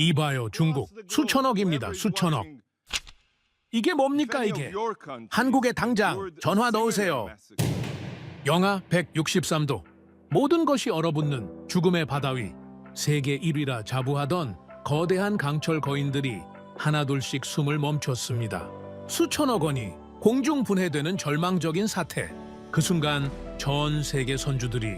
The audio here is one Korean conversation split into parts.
이봐요, 중국. 수천억입니다, 수천억. 이게 뭡니까, 이게? 한국에 당장 전화 넣으세요. 영하 163도. 모든 것이 얼어붙는 죽음의 바다 위. 세계 1위라 자부하던 거대한 강철 거인들이 하나둘씩 숨을 멈췄습니다. 수천억 원이 공중 분해되는 절망적인 사태. 그 순간 전 세계 선주들이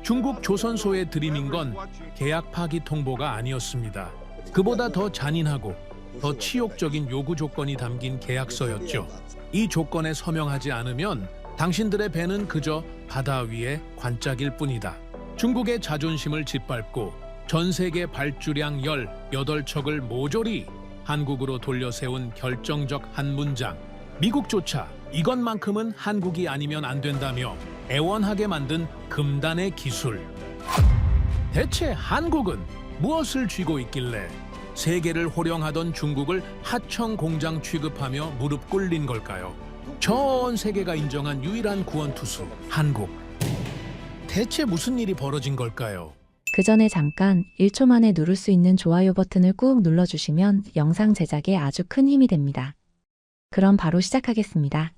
중국 조선소에 들이민 건 계약 파기 통보가 아니었습니다. 그보다 더 잔인하고 더 치욕적인 요구 조건이 담긴 계약서였죠. 이 조건에 서명하지 않으면 당신들의 배는 그저 바다 위의 관짝일 뿐이다. 중국의 자존심을 짓밟고 전 세계 발주량 18척을 모조리 한국으로 돌려세운 결정적 한 문장. 미국조차 이것만큼은 한국이 아니면 안 된다며 애원하게 만든 금단의 기술. 대체 한국은 무엇을 쥐고 있길래 세계를 호령하던 중국을 하청 공장 취급하며 무릎 꿇린 걸까요? 전 세계가 인정한 유일한 구원투수, 한국. 대체 무슨 일이 벌어진 걸까요? 그 전에 잠깐 1초 만에 누를 수 있는 좋아요 버튼을 꾹 눌러주시면 영상 제작에 아주 큰 힘이 됩니다. 그럼 바로 시작하겠습니다.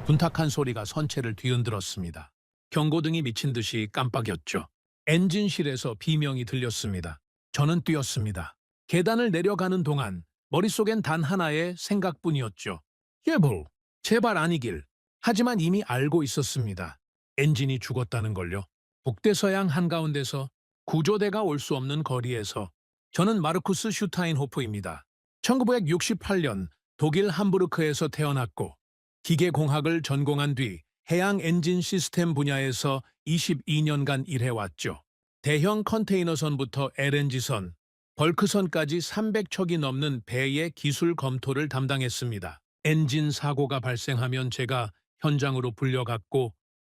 둔탁한 소리가 선체를 뒤흔들었습니다. 경고등이 미친 듯이 깜빡였죠. 엔진실에서 비명이 들렸습니다. 저는 뛰었습니다. 계단을 내려가는 동안 머릿속엔 단 하나의 생각뿐이었죠. 예불, 제발 아니길. 하지만 이미 알고 있었습니다. 엔진이 죽었다는 걸요. 북대서양 한가운데서 구조대가 올 수 없는 거리에서. 저는 마르쿠스 슈타인호프입니다. 1968년 독일 함부르크에서 태어났고 기계공학을 전공한 뒤 해양 엔진 시스템 분야에서 22년간 일해왔죠. 대형 컨테이너선부터 LNG선, 벌크선까지 300척이 넘는 배의 기술 검토를 담당했습니다. 엔진 사고가 발생하면 제가 현장으로 불려갔고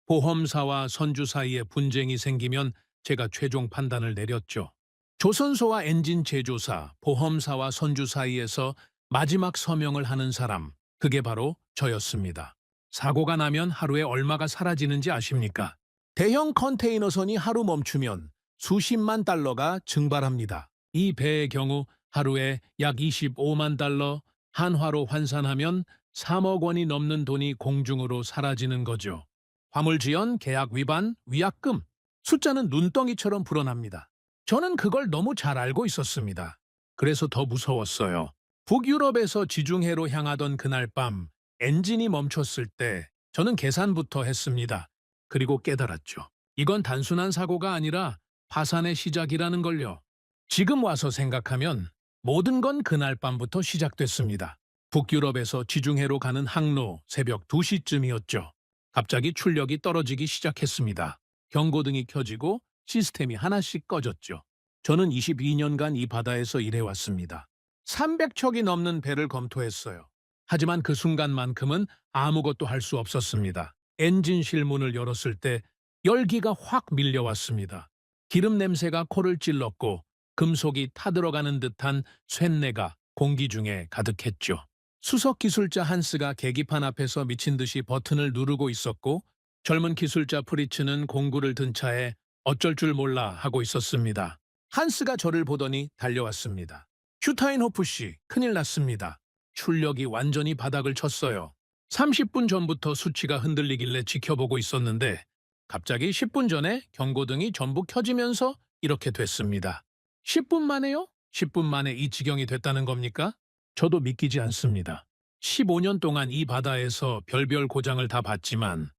보험사와 선주 사이에 분쟁이 생기면 제가 최종 판단을 내렸죠. 조선소와 엔진 제조사, 보험사와 선주 사이에서 마지막 서명을 하는 사람, 그게 바로 저였습니다. 사고가 나면 하루에 얼마가 사라지는지 아십니까? 대형 컨테이너선이 하루 멈추면 수십만 달러가 증발합니다. 이 배의 경우 하루에 약 25만 달러, 한화로 환산하면 3억 원이 넘는 돈이 공중으로 사라지는 거죠. 화물지연, 계약 위반, 위약금, 숫자는 눈덩이처럼 불어납니다. 저는 그걸 너무 잘 알고 있었습니다. 그래서 더 무서웠어요. 북유럽에서 지중해로 향하던 그날 밤 엔진이 멈췄을 때 저는 계산부터 했습니다. 그리고 깨달았죠. 이건 단순한 사고가 아니라 파산의 시작이라는 걸요. 지금 와서 생각하면 모든 건 그날 밤부터 시작됐습니다. 북유럽에서 지중해로 가는 항로 새벽 2시쯤이었죠. 갑자기 출력이 떨어지기 시작했습니다. 경고등이 켜지고 시스템이 하나씩 꺼졌죠. 저는 22년간 이 바다에서 일해왔습니다. 300척이 넘는 배를 검토했어요. 하지만 그 순간만큼은 아무것도 할 수 없었습니다. 엔진실 문을 열었을 때 열기가 확 밀려왔습니다. 기름 냄새가 코를 찔렀고 금속이 타들어가는 듯한 쇳내가 공기 중에 가득했죠. 수석 기술자 한스가 계기판 앞에서 미친 듯이 버튼을 누르고 있었고 젊은 기술자 프리츠는 공구를 든 차에 어쩔 줄 몰라 하고 있었습니다. 한스가 저를 보더니 달려왔습니다. 슈타인호프 씨, 큰일 났습니다. 출력이 완전히 바닥을 쳤어요. 30분 전부터 수치가 흔들리길래 지켜보고 있었는데 갑자기 10분 전에 경고등이 전부 켜지면서 이렇게 됐습니다. 10분 만에요? 10분 만에 이 지경이 됐다는 겁니까? 저도 믿기지 않습니다. 15년 동안 이 바다에서 별별 고장을 다 봤지만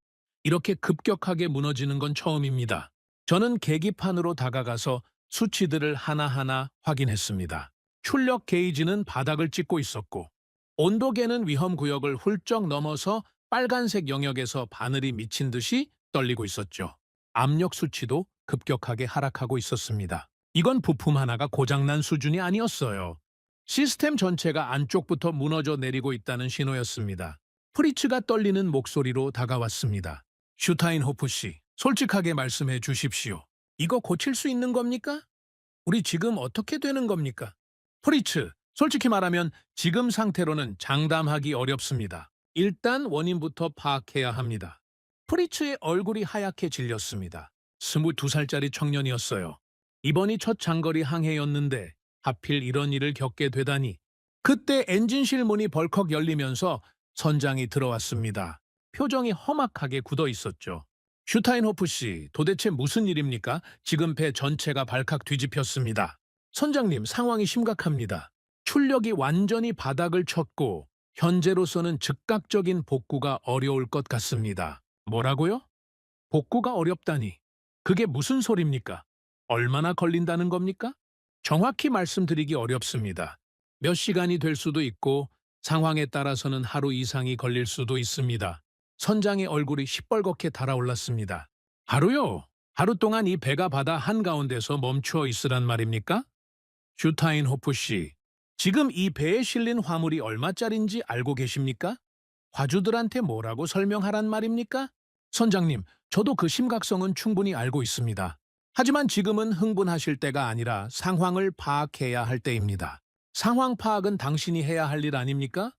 이렇게 급격하게 무너지는 건 처음입니다. 저는 계기판으로 다가가서 수치들을 하나하나 확인했습니다. 출력 게이지는 바닥을 찍고 있었고 온도계는 위험구역을 훌쩍 넘어서 빨간색 영역에서 바늘이 미친 듯이 떨리고 있었죠. 압력 수치도 급격하게 하락하고 있었습니다. 이건 부품 하나가 고장난 수준이 아니었어요. 시스템 전체가 안쪽부터 무너져 내리고 있다는 신호였습니다. 프리츠가 떨리는 목소리로 다가왔습니다. 슈타인호프 씨, 솔직하게 말씀해 주십시오. 이거 고칠 수 있는 겁니까? 우리 지금 어떻게 되는 겁니까? 프리츠, 솔직히 말하면 지금 상태로는 장담하기 어렵습니다. 일단 원인부터 파악해야 합니다. 프리츠의 얼굴이 하얗게 질렸습니다. 22살짜리 청년이었어요. 이번이 첫 장거리 항해였는데 하필 이런 일을 겪게 되다니. 그때 엔진실 문이 벌컥 열리면서 선장이 들어왔습니다. 표정이 험악하게 굳어 있었죠. 슈타인호프 씨, 도대체 무슨 일입니까? 지금 배 전체가 발칵 뒤집혔습니다. 선장님, 상황이 심각합니다. 출력이 완전히 바닥을 쳤고 현재로서는 즉각적인 복구가 어려울 것 같습니다. 뭐라고요? 복구가 어렵다니. 그게 무슨 소립니까? 얼마나 걸린다는 겁니까? 정확히 말씀드리기 어렵습니다. 몇 시간이 될 수도 있고 상황에 따라서는 하루 이상이 걸릴 수도 있습니다. 선장의 얼굴이 시뻘겋게 달아올랐습니다. 하루요? 하루 동안 이 배가 바다 한가운데서 멈추어 있으란 말입니까? 슈타인호프 씨, 지금 이 배에 실린 화물이 얼마짜린지 알고 계십니까? 화주들한테 뭐라고 설명하란 말입니까? 선장님, 저도 그 심각성은 충분히 알고 있습니다. 하지만 지금은 흥분하실 때가 아니라 상황을 파악해야 할 때입니다. 상황 파악은 당신이 해야 할 일 아닙니까?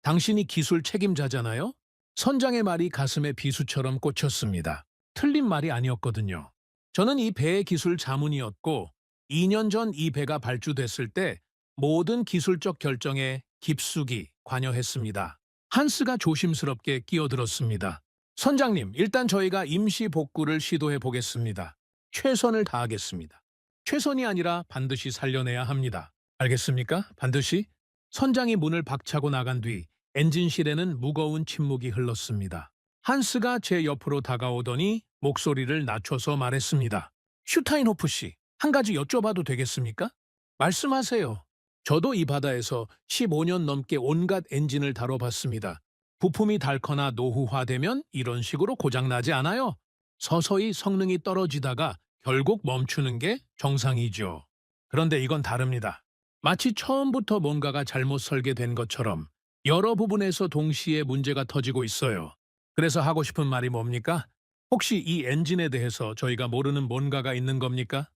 당신이 기술 책임자잖아요? 선장의 말이 가슴에 비수처럼 꽂혔습니다. 틀린 말이 아니었거든요. 저는 이 배의 기술 자문이었고 2년 전 이 배가 발주됐을 때 모든 기술적 결정에 깊숙이 관여했습니다. 한스가 조심스럽게 끼어들었습니다. 선장님, 일단 저희가 임시 복구를 시도해 보겠습니다. 최선을 다하겠습니다. 최선이 아니라 반드시 살려내야 합니다. 알겠습니까? 반드시? 선장이 문을 박차고 나간 뒤 엔진실에는 무거운 침묵이 흘렀습니다. 한스가 제 옆으로 다가오더니 목소리를 낮춰서 말했습니다. 슈타인호프 씨, 한 가지 여쭤봐도 되겠습니까? 말씀하세요. 저도 이 바다에서 15년 넘게 온갖 엔진을 다뤄봤습니다. 부품이 닳거나 노후화되면 이런 식으로 고장나지 않아요. 서서히 성능이 떨어지다가 결국 멈추는 게 정상이죠. 그런데 이건 다릅니다. 마치 처음부터 뭔가가 잘못 설계된 것처럼 여러 부분에서 동시에 문제가 터지고 있어요. 그래서 하고 싶은 말이 뭡니까? 혹시 이 엔진에 대해서 저희가 모르는 뭔가가 있는 겁니까?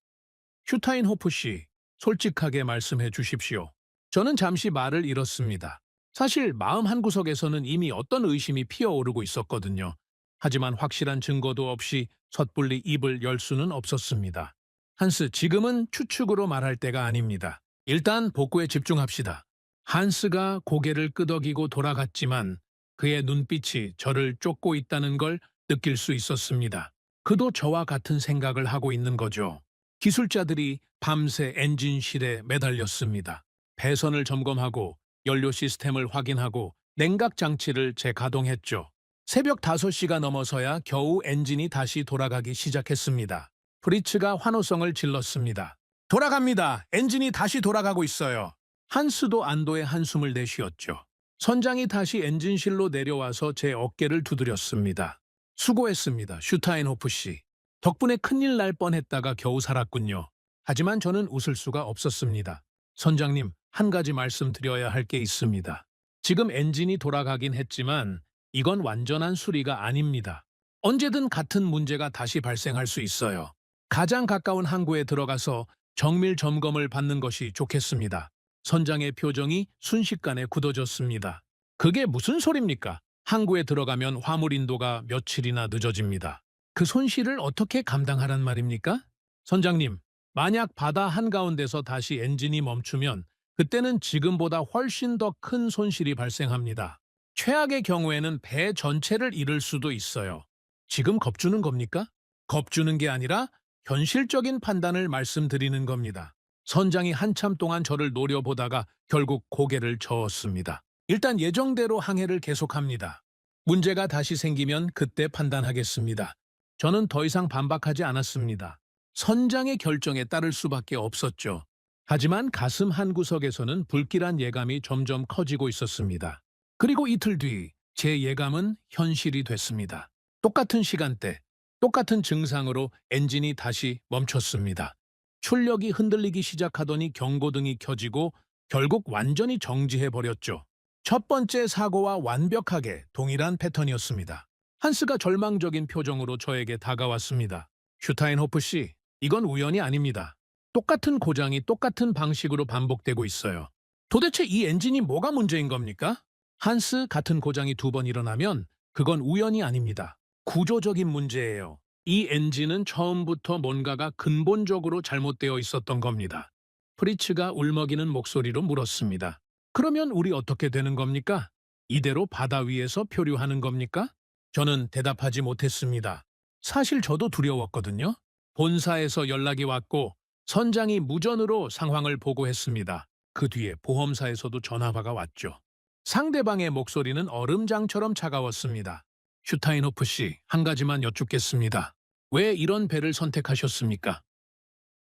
슈타인호프 씨, 솔직하게 말씀해 주십시오. 저는 잠시 말을 잃었습니다. 사실 마음 한구석에서는 이미 어떤 의심이 피어오르고 있었거든요. 하지만 확실한 증거도 없이 섣불리 입을 열 수는 없었습니다. 한스, 지금은 추측으로 말할 때가 아닙니다. 일단 복구에 집중합시다. 한스가 고개를 끄덕이고 돌아갔지만 그의 눈빛이 저를 쫓고 있다는 걸 느낄 수 있었습니다. 그도 저와 같은 생각을 하고 있는 거죠. 기술자들이 밤새 엔진실에 매달렸습니다. 배선을 점검하고 연료 시스템을 확인하고 냉각 장치를 재가동했죠. 새벽 5시가 넘어서야 겨우 엔진이 다시 돌아가기 시작했습니다. 프리츠가 환호성을 질렀습니다. 돌아갑니다. 엔진이 다시 돌아가고 있어요. 한스도 안도의 한숨을 내쉬었죠. 선장이 다시 엔진실로 내려와서 제 어깨를 두드렸습니다. 수고했습니다, 슈타인호프 씨. 덕분에 큰일 날 뻔했다가 겨우 살았군요. 하지만 저는 웃을 수가 없었습니다. 선장님, 한 가지 말씀드려야 할 게 있습니다. 지금 엔진이 돌아가긴 했지만 이건 완전한 수리가 아닙니다. 언제든 같은 문제가 다시 발생할 수 있어요. 가장 가까운 항구에 들어가서 정밀 점검을 받는 것이 좋겠습니다. 선장의 표정이 순식간에 굳어졌습니다. 그게 무슨 소립니까? 항구에 들어가면 화물 인도가 며칠이나 늦어집니다. 그 손실을 어떻게 감당하란 말입니까? 선장님, 만약 바다 한가운데서 다시 엔진이 멈추면 그때는 지금보다 훨씬 더 큰 손실이 발생합니다. 최악의 경우에는 배 전체를 잃을 수도 있어요. 지금 겁주는 겁니까? 겁주는 게 아니라 현실적인 판단을 말씀드리는 겁니다. 선장이 한참 동안 저를 노려보다가 결국 고개를 저었습니다. 일단 예정대로 항해를 계속합니다. 문제가 다시 생기면 그때 판단하겠습니다. 저는 더 이상 반박하지 않았습니다. 선장의 결정에 따를 수밖에 없었죠. 하지만 가슴 한구석에서는 불길한 예감이 점점 커지고 있었습니다. 그리고 이틀 뒤 제 예감은 현실이 됐습니다. 똑같은 시간대, 똑같은 증상으로 엔진이 다시 멈췄습니다. 출력이 흔들리기 시작하더니 경고등이 켜지고 결국 완전히 정지해버렸죠. 첫 번째 사고와 완벽하게 동일한 패턴이었습니다. 한스가 절망적인 표정으로 저에게 다가왔습니다. 슈타인호프 씨, 이건 우연이 아닙니다. 똑같은 고장이 똑같은 방식으로 반복되고 있어요. 도대체 이 엔진이 뭐가 문제인 겁니까? 한스, 같은 고장이 2번 일어나면 그건 우연이 아닙니다. 구조적인 문제예요. 이 엔진은 처음부터 뭔가가 근본적으로 잘못되어 있었던 겁니다. 프리츠가 울먹이는 목소리로 물었습니다. 그러면 우리 어떻게 되는 겁니까? 이대로 바다 위에서 표류하는 겁니까? 저는 대답하지 못했습니다. 사실 저도 두려웠거든요. 본사에서 연락이 왔고 선장이 무전으로 상황을 보고했습니다. 그 뒤에 보험사에서도 전화가 왔죠. 상대방의 목소리는 얼음장처럼 차가웠습니다. 슈타인호프 씨, 한 가지만 여쭙겠습니다. 왜 이런 배를 선택하셨습니까?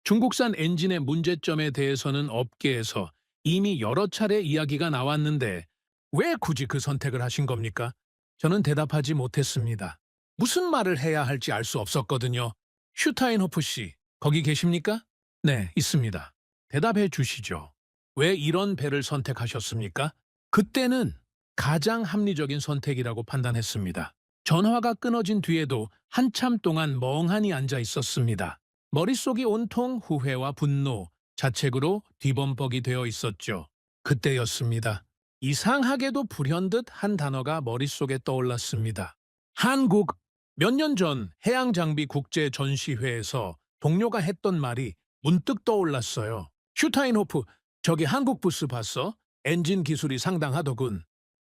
중국산 엔진의 문제점에 대해서는 업계에서 이미 여러 차례 이야기가 나왔는데 왜 굳이 그 선택을 하신 겁니까? 저는 대답하지 못했습니다. 무슨 말을 해야 할지 알 수 없었거든요. 슈타인호프 씨, 거기 계십니까? 네, 있습니다. 대답해 주시죠. 왜 이런 배를 선택하셨습니까? 그때는 가장 합리적인 선택이라고 판단했습니다. 전화가 끊어진 뒤에도 한참 동안 멍하니 앉아 있었습니다. 머릿속이 온통 후회와 분노, 자책으로 뒤범벅이 되어 있었죠. 그때였습니다. 이상하게도 불현듯 한 단어가 머릿속에 떠올랐습니다. 한국. 몇 년 전 해양장비 국제 전시회에서 동료가 했던 말이 문득 떠올랐어요. 슈타인호프, 저기 한국 부스 봤어? 엔진 기술이 상당하더군.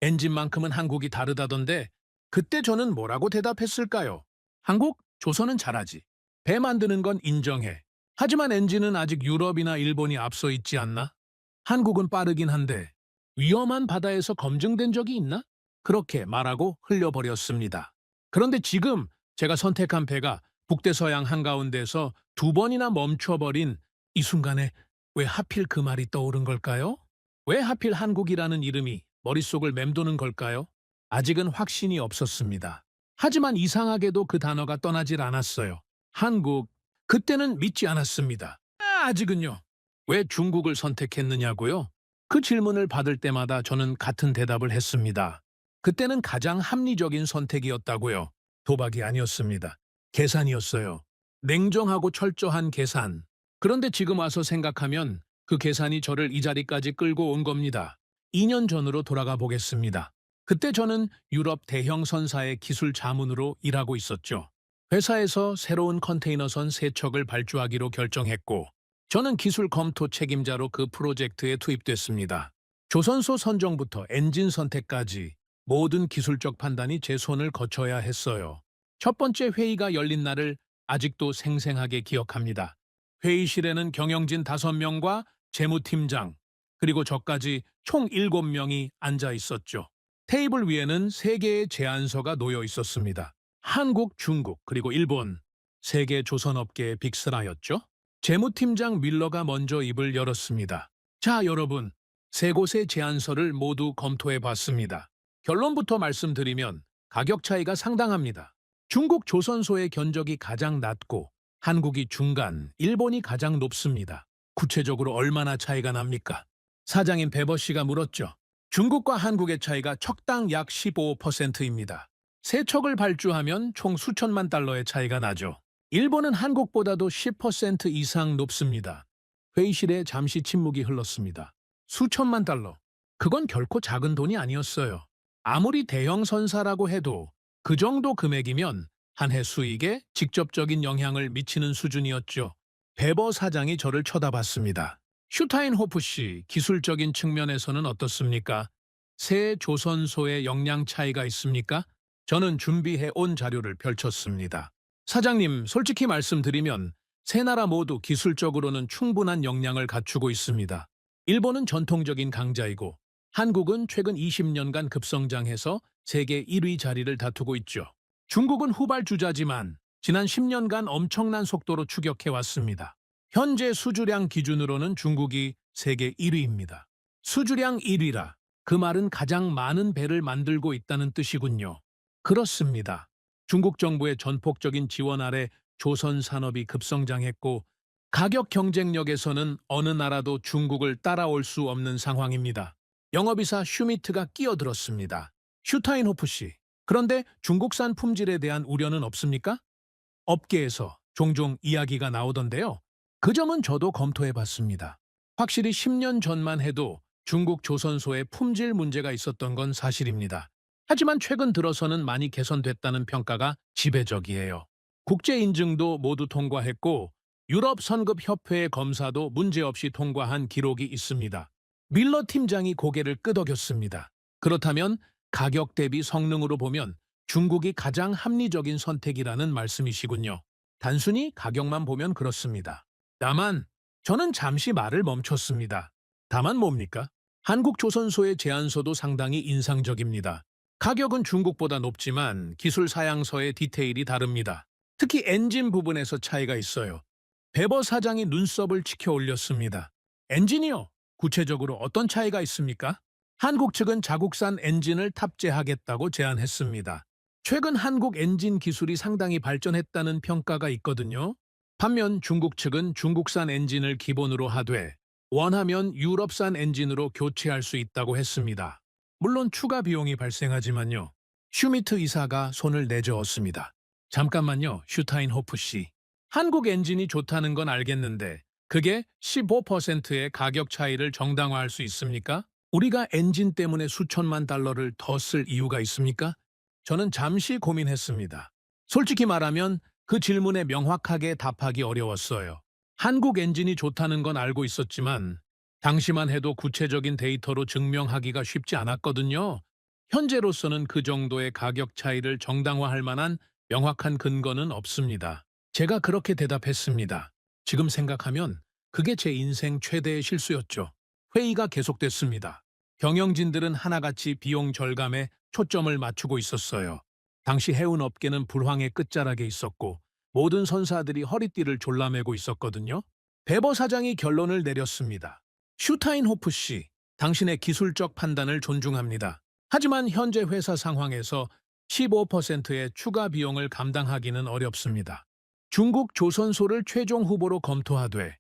엔진만큼은 한국이 다르다던데 그때 저는 뭐라고 대답했을까요? 한국? 조선은 잘하지. 배 만드는 건 인정해. 하지만 엔진은 아직 유럽이나 일본이 앞서 있지 않나? 한국은 빠르긴 한데 위험한 바다에서 검증된 적이 있나? 그렇게 말하고 흘려버렸습니다. 그런데 지금 제가 선택한 배가 북대서양 한가운데서 두 번이나 멈춰버린 이 순간에 왜 하필 그 말이 떠오른 걸까요? 왜 하필 한국이라는 이름이 머릿속을 맴도는 걸까요? 아직은 확신이 없었습니다. 하지만 이상하게도 그 단어가 떠나질 않았어요. 한국. 그때는 믿지 않았습니다. 아직은요. 왜 중국을 선택했느냐고요? 그 질문을 받을 때마다 저는 같은 대답을 했습니다. 그때는 가장 합리적인 선택이었다고요. 도박이 아니었습니다. 계산이었어요. 냉정하고 철저한 계산. 그런데 지금 와서 생각하면 그 계산이 저를 이 자리까지 끌고 온 겁니다. 2년 전으로 돌아가 보겠습니다. 그때 저는 유럽 대형 선사의 기술 자문으로 일하고 있었죠. 회사에서 새로운 컨테이너선 3척을 발주하기로 결정했고 저는 기술 검토 책임자로 그 프로젝트에 투입됐습니다. 조선소 선정부터 엔진 선택까지 모든 기술적 판단이 제 손을 거쳐야 했어요. 첫 번째 회의가 열린 날을 아직도 생생하게 기억합니다. 회의실에는 경영진 5명과 재무팀장, 그리고 저까지 총 7명이 앉아 있었죠. 테이블 위에는 3개의 제안서가 놓여 있었습니다. 한국, 중국, 그리고 일본, 세계 조선업계의 빅스라였죠. 재무팀장 밀러가 먼저 입을 열었습니다. 자, 여러분, 3곳의 제안서를 모두 검토해 봤습니다. 결론부터 말씀드리면 가격 차이가 상당합니다. 중국 조선소의 견적이 가장 낮고 한국이 중간, 일본이 가장 높습니다. 구체적으로 얼마나 차이가 납니까? 사장인 베버 씨가 물었죠. 중국과 한국의 차이가 척당 약 15%입니다. 3척을 발주하면 총 수천만 달러의 차이가 나죠. 일본은 한국보다도 10% 이상 높습니다. 회의실에 잠시 침묵이 흘렀습니다. 수천만 달러. 그건 결코 작은 돈이 아니었어요. 아무리 대형 선사라고 해도 그 정도 금액이면 한 해 수익에 직접적인 영향을 미치는 수준이었죠. 베버 사장이 저를 쳐다봤습니다. 슈타인호프 씨, 기술적인 측면에서는 어떻습니까? 새 조선소의 역량 차이가 있습니까? 저는 준비해 온 자료를 펼쳤습니다. 사장님, 솔직히 말씀드리면 세 나라 모두 기술적으로는 충분한 역량을 갖추고 있습니다. 일본은 전통적인 강자이고 한국은 최근 20년간 급성장해서 세계 1위 자리를 다투고 있죠. 중국은 후발주자지만 지난 10년간 엄청난 속도로 추격해왔습니다. 현재 수주량 기준으로는 중국이 세계 1위입니다. 수주량 1위라 그 말은 가장 많은 배를 만들고 있다는 뜻이군요. 그렇습니다. 중국 정부의 전폭적인 지원 아래 조선 산업이 급성장했고 가격 경쟁력에서는 어느 나라도 중국을 따라올 수 없는 상황입니다. 영업이사 슈미트가 끼어들었습니다. 슈타인호프 씨, 그런데 중국산 품질에 대한 우려는 없습니까? 업계에서 종종 이야기가 나오던데요. 그 점은 저도 검토해봤습니다. 확실히 10년 전만 해도 중국 조선소에 품질 문제가 있었던 건 사실입니다. 하지만 최근 들어서는 많이 개선됐다는 평가가 지배적이에요. 국제 인증도 모두 통과했고 유럽 선급 협회의 검사도 문제없이 통과한 기록이 있습니다. 밀러 팀장이 고개를 끄덕였습니다. 그렇다면 가격 대비 성능으로 보면 중국이 가장 합리적인 선택이라는 말씀이시군요. 단순히 가격만 보면 그렇습니다. 다만 저는 잠시 말을 멈췄습니다. 다만 뭡니까? 한국 조선소의 제안서도 상당히 인상적입니다. 가격은 중국보다 높지만 기술 사양서의 디테일이 다릅니다. 특히 엔진 부분에서 차이가 있어요. 베버 사장이 눈썹을 치켜 올렸습니다. 엔진이요? 구체적으로 어떤 차이가 있습니까? 한국 측은 자국산 엔진을 탑재하겠다고 제안했습니다. 최근 한국 엔진 기술이 상당히 발전했다는 평가가 있거든요. 반면 중국 측은 중국산 엔진을 기본으로 하되 원하면 유럽산 엔진으로 교체할 수 있다고 했습니다. 물론 추가 비용이 발생하지만요. 슈미트 이사가 손을 내저었습니다. 잠깐만요, 슈타인호프 씨. 한국 엔진이 좋다는 건 알겠는데 그게 15%의 가격 차이를 정당화할 수 있습니까? 우리가 엔진 때문에 수천만 달러를 더 쓸 이유가 있습니까? 저는 잠시 고민했습니다. 솔직히 말하면 그 질문에 명확하게 답하기 어려웠어요. 한국 엔진이 좋다는 건 알고 있었지만 당시만 해도 구체적인 데이터로 증명하기가 쉽지 않았거든요. 현재로서는 그 정도의 가격 차이를 정당화할 만한 명확한 근거는 없습니다. 제가 그렇게 대답했습니다. 지금 생각하면 그게 제 인생 최대의 실수였죠. 회의가 계속됐습니다. 경영진들은 하나같이 비용 절감에 초점을 맞추고 있었어요. 당시 해운업계는 불황의 끝자락에 있었고 모든 선사들이 허리띠를 졸라매고 있었거든요. 베버 사장이 결론을 내렸습니다. 슈타인호프 씨, 당신의 기술적 판단을 존중합니다. 하지만 현재 회사 상황에서 15%의 추가 비용을 감당하기는 어렵습니다. 중국 조선소를 최종 후보로 검토하되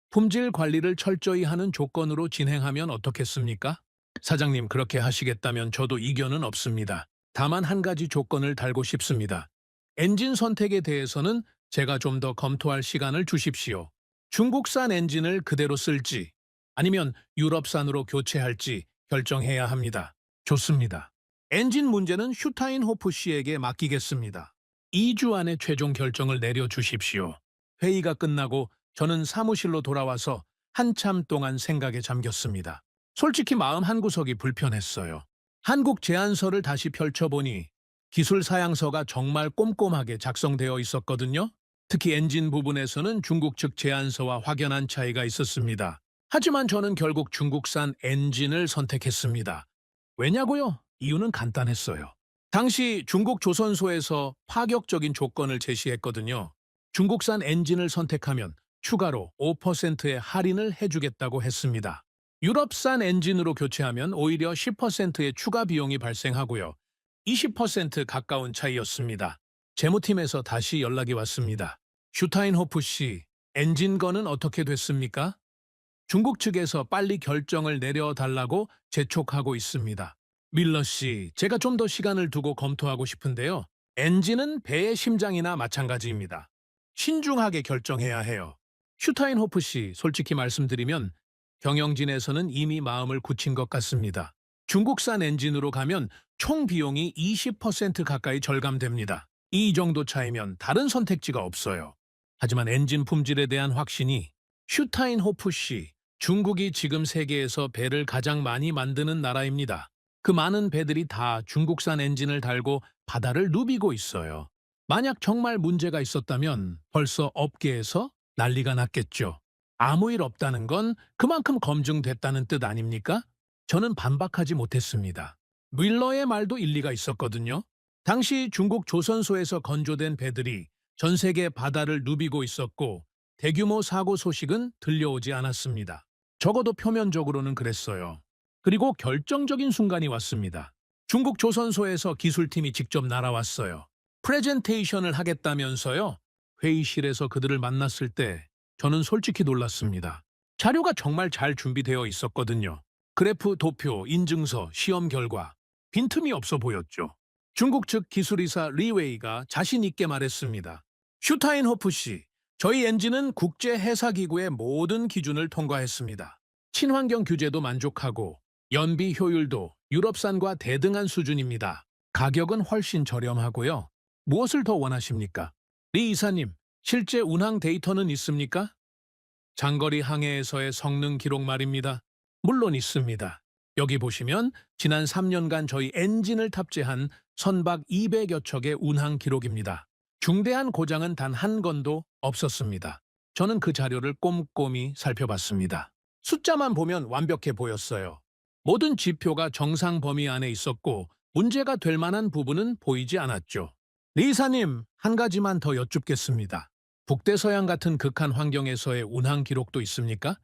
품질 관리를 철저히 하는 조건으로 진행하면 어떻겠습니까? 사장님, 그렇게 하시겠다면 저도 이견은 없습니다. 다만 한 가지 조건을 달고 싶습니다. 엔진 선택에 대해서는 제가 좀 더 검토할 시간을 주십시오. 중국산 엔진을 그대로 쓸지 아니면 유럽산으로 교체할지 결정해야 합니다. 좋습니다. 엔진 문제는 슈타인호프 씨에게 맡기겠습니다. 2주 안에 최종 결정을 내려주십시오. 회의가 끝나고 저는 사무실로 돌아와서 한참 동안 생각에 잠겼습니다. 솔직히 마음 한구석이 불편했어요. 한국 제안서를 다시 펼쳐보니 기술 사양서가 정말 꼼꼼하게 작성되어 있었거든요. 특히 엔진 부분에서는 중국 측 제안서와 확연한 차이가 있었습니다. 하지만 저는 결국 중국산 엔진을 선택했습니다. 왜냐고요? 이유는 간단했어요. 당시 중국 조선소에서 파격적인 조건을 제시했거든요. 중국산 엔진을 선택하면 추가로 5%의 할인을 해주겠다고 했습니다. 유럽산 엔진으로 교체하면 오히려 10%의 추가 비용이 발생하고요. 20% 가까운 차이였습니다. 재무팀에서 다시 연락이 왔습니다. 슈타인호프 씨, 엔진건은 어떻게 됐습니까? 중국 측에서 빨리 결정을 내려달라고 재촉하고 있습니다. 밀러 씨, 제가 좀 더 시간을 두고 검토하고 싶은데요. 엔진은 배의 심장이나 마찬가지입니다. 신중하게 결정해야 해요. 슈타인호프 씨, 솔직히 말씀드리면 경영진에서는 이미 마음을 굳힌 것 같습니다. 중국산 엔진으로 가면 총 비용이 20% 가까이 절감됩니다. 이 정도 차이면 다른 선택지가 없어요. 하지만 엔진 품질에 대한 확신이 슈타인호프 씨, 중국이 지금 세계에서 배를 가장 많이 만드는 나라입니다. 그 많은 배들이 다 중국산 엔진을 달고 바다를 누비고 있어요. 만약 정말 문제가 있었다면 벌써 업계에서 난리가 났겠죠. 아무 일 없다는 건 그만큼 검증됐다는 뜻 아닙니까? 저는 반박하지 못했습니다. 밀러의 말도 일리가 있었거든요. 당시 중국 조선소에서 건조된 배들이 전 세계 바다를 누비고 있었고 대규모 사고 소식은 들려오지 않았습니다. 적어도 표면적으로는 그랬어요. 그리고 결정적인 순간이 왔습니다. 중국 조선소에서 기술팀이 직접 날아왔어요. 프레젠테이션을 하겠다면서요. 회의실에서 그들을 만났을 때 저는 솔직히 놀랐습니다. 자료가 정말 잘 준비되어 있었거든요. 그래프, 도표, 인증서, 시험 결과, 빈틈이 없어 보였죠. 중국 측 기술이사 리웨이가 자신 있게 말했습니다. 슈타인호프 씨, 저희 엔진은 국제해사기구의 모든 기준을 통과했습니다. 친환경 규제도 만족하고 연비 효율도 유럽산과 대등한 수준입니다. 가격은 훨씬 저렴하고요. 무엇을 더 원하십니까? 리 이사님, 실제 운항 데이터는 있습니까? 장거리 항해에서의 성능 기록 말입니다. 물론 있습니다. 여기 보시면 지난 3년간 저희 엔진을 탑재한 선박 200여 척의 운항 기록입니다. 중대한 고장은 단 한 건도 없었습니다. 저는 그 자료를 꼼꼼히 살펴봤습니다. 숫자만 보면 완벽해 보였어요. 모든 지표가 정상 범위 안에 있었고 문제가 될 만한 부분은 보이지 않았죠. 리사님, 한 가지만 더 여쭙겠습니다. 북대서양 같은 극한 환경에서의 운항 기록도 있습니까?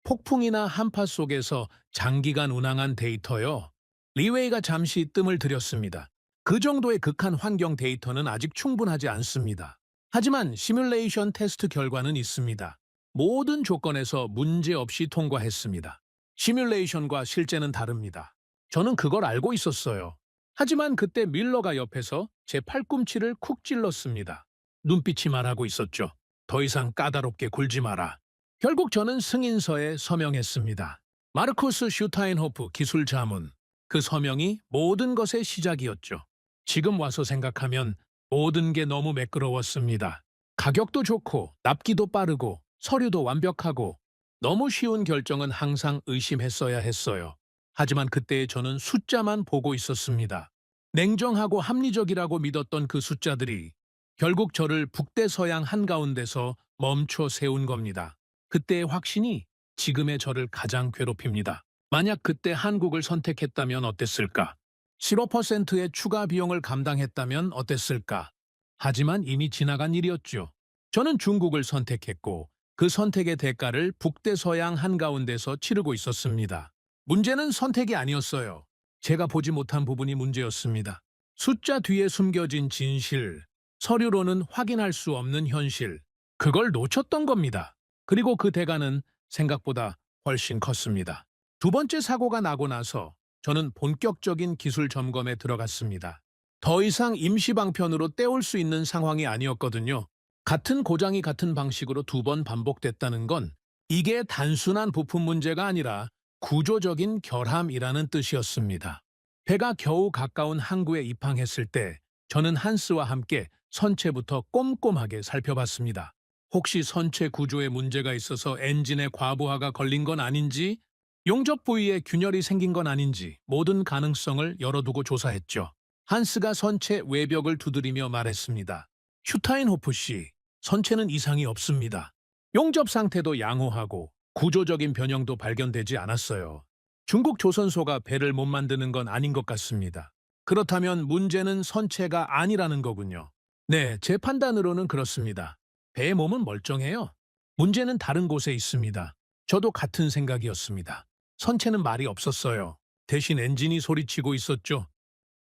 폭풍이나 한파 속에서 장기간 운항한 데이터요. 리웨이가 잠시 뜸을 들였습니다. 그 정도의 극한 환경 데이터는 아직 충분하지 않습니다. 하지만 시뮬레이션 테스트 결과는 있습니다. 모든 조건에서 문제없이 통과했습니다. 시뮬레이션과 실제는 다릅니다. 저는 그걸 알고 있었어요. 하지만 그때 밀러가 옆에서 제 팔꿈치를 쿡 찔렀습니다. 눈빛이 말하고 있었죠. 더 이상 까다롭게 굴지 마라. 결국 저는 승인서에 서명했습니다. 마르쿠스 슈타인호프 기술 자문. 그 서명이 모든 것의 시작이었죠. 지금 와서 생각하면 모든 게 너무 매끄러웠습니다. 가격도 좋고 납기도 빠르고 서류도 완벽하고 너무 쉬운 결정은 항상 의심했어야 했어요. 하지만 그때 저는 숫자만 보고 있었습니다. 냉정하고 합리적이라고 믿었던 그 숫자들이 결국 저를 북대서양 한가운데서 멈춰 세운 겁니다. 그때의 확신이 지금의 저를 가장 괴롭힙니다. 만약 그때 한국을 선택했다면 어땠을까? 15%의 추가 비용을 감당했다면 어땠을까? 하지만 이미 지나간 일이었죠. 저는 중국을 선택했고 그 선택의 대가를 북대서양 한가운데서 치르고 있었습니다. 문제는 선택이 아니었어요. 제가 보지 못한 부분이 문제였습니다. 숫자 뒤에 숨겨진 진실, 서류로는 확인할 수 없는 현실, 그걸 놓쳤던 겁니다. 그리고 그 대가는 생각보다 훨씬 컸습니다. 두 번째 사고가 나고 나서 저는 본격적인 기술 점검에 들어갔습니다. 더 이상 임시 방편으로 때울 수 있는 상황이 아니었거든요. 같은 고장이 같은 방식으로 두 번 반복됐다는 건 이게 단순한 부품 문제가 아니라 구조적인 결함이라는 뜻이었습니다. 배가 겨우 가까운 항구에 입항했을 때 저는 한스와 함께 선체부터 꼼꼼하게 살펴봤습니다. 혹시 선체 구조에 문제가 있어서 엔진에 과부하가 걸린 건 아닌지, 용접 부위에 균열이 생긴 건 아닌지 모든 가능성을 열어두고 조사했죠. 한스가 선체 외벽을 두드리며 말했습니다. 슈타인호프 씨, 선체는 이상이 없습니다. 용접 상태도 양호하고 구조적인 변형도 발견되지 않았어요. 중국 조선소가 배를 못 만드는 건 아닌 것 같습니다. 그렇다면 문제는 선체가 아니라는 거군요. 네, 제 판단으로는 그렇습니다. 배의 몸은 멀쩡해요. 문제는 다른 곳에 있습니다. 저도 같은 생각이었습니다. 선체는 말이 없었어요. 대신 엔진이 소리치고 있었죠.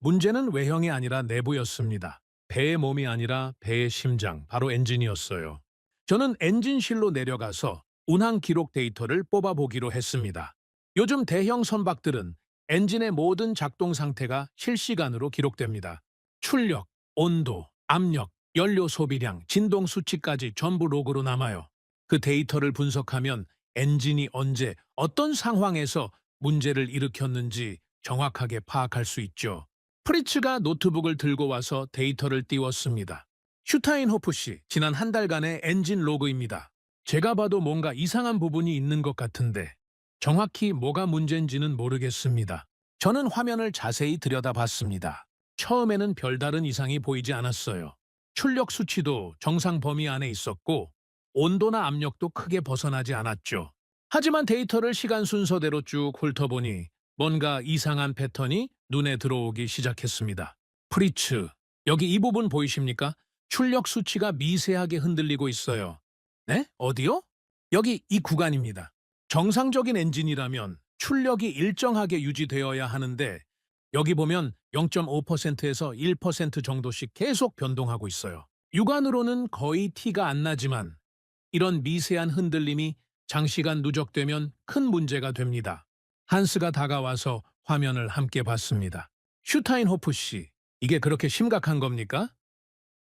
문제는 외형이 아니라 내부였습니다. 배의 몸이 아니라 배의 심장, 바로 엔진이었어요. 저는 엔진실로 내려가서 운항 기록 데이터를 뽑아보기로 했습니다. 요즘 대형 선박들은 엔진의 모든 작동 상태가 실시간으로 기록됩니다. 출력, 온도, 압력, 연료 소비량, 진동 수치까지 전부 로그로 남아요. 그 데이터를 분석하면 엔진이 언제, 어떤 상황에서 문제를 일으켰는지 정확하게 파악할 수 있죠. 프리츠가 노트북을 들고 와서 데이터를 띄웠습니다. 슈타인호프 씨, 지난 한 달간의 엔진 로그입니다. 제가 봐도 뭔가 이상한 부분이 있는 것 같은데 정확히 뭐가 문제인지는 모르겠습니다. 저는 화면을 자세히 들여다봤습니다. 처음에는 별다른 이상이 보이지 않았어요. 출력 수치도 정상 범위 안에 있었고 온도나 압력도 크게 벗어나지 않았죠. 하지만 데이터를 시간 순서대로 쭉 훑어보니 뭔가 이상한 패턴이 눈에 들어오기 시작했습니다. 프리츠, 여기 이 부분 보이십니까? 출력 수치가 미세하게 흔들리고 있어요. 네? 어디요? 여기 이 구간입니다. 정상적인 엔진이라면 출력이 일정하게 유지되어야 하는데 여기 보면 0.5%에서 1% 정도씩 계속 변동하고 있어요. 육안으로는 거의 티가 안 나지만 이런 미세한 흔들림이 장시간 누적되면 큰 문제가 됩니다. 한스가 다가와서 화면을 함께 봤습니다. 슈타인호프 씨, 이게 그렇게 심각한 겁니까?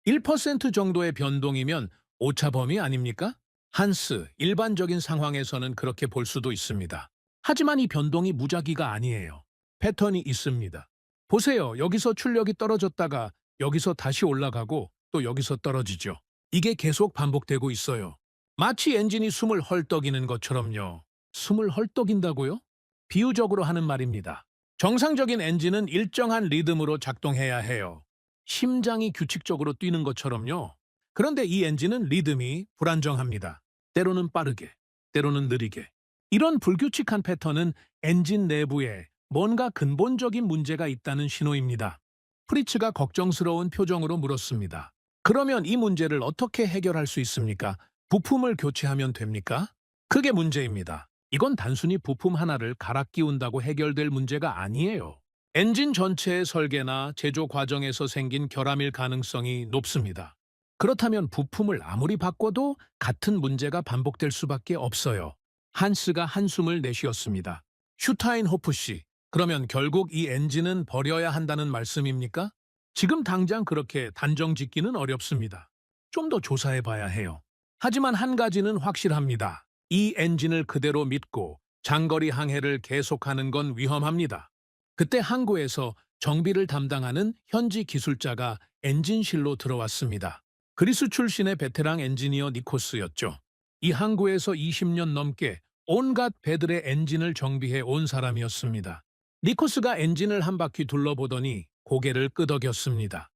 1% 정도의 변동이면 오차 범위 아닙니까? 한스, 일반적인 상황에서는 그렇게 볼 수도 있습니다. 하지만 이 변동이 무작위가 아니에요. 패턴이 있습니다. 보세요. 여기서 출력이 떨어졌다가 여기서 다시 올라가고 또 여기서 떨어지죠. 이게 계속 반복되고 있어요. 마치 엔진이 숨을 헐떡이는 것처럼요. 숨을 헐떡인다고요? 비유적으로 하는 말입니다. 정상적인 엔진은 일정한 리듬으로 작동해야 해요. 심장이 규칙적으로 뛰는 것처럼요. 그런데 이 엔진은 리듬이 불안정합니다. 때로는 빠르게, 때로는 느리게. 이런 불규칙한 패턴은 엔진 내부에 뭔가 근본적인 문제가 있다는 신호입니다. 프리츠가 걱정스러운 표정으로 물었습니다. 그러면 이 문제를 어떻게 해결할 수 있습니까? 부품을 교체하면 됩니까? 그게 문제입니다. 이건 단순히 부품 하나를 갈아 끼운다고 해결될 문제가 아니에요. 엔진 전체의 설계나 제조 과정에서 생긴 결함일 가능성이 높습니다. 그렇다면 부품을 아무리 바꿔도 같은 문제가 반복될 수밖에 없어요. 한스가 한숨을 내쉬었습니다. 슈타인호프 씨, 그러면 결국 이 엔진은 버려야 한다는 말씀입니까? 지금 당장 그렇게 단정 짓기는 어렵습니다. 좀 더 조사해 봐야 해요. 하지만 한 가지는 확실합니다. 이 엔진을 그대로 믿고 장거리 항해를 계속하는 건 위험합니다. 그때 항구에서 정비를 담당하는 현지 기술자가 엔진실로 들어왔습니다. 그리스 출신의 베테랑 엔지니어 니코스였죠. 이 항구에서 20년 넘게 온갖 배들의 엔진을 정비해 온 사람이었습니다. 니코스가 엔진을 한 바퀴 둘러보더니 고개를 끄덕였습니다.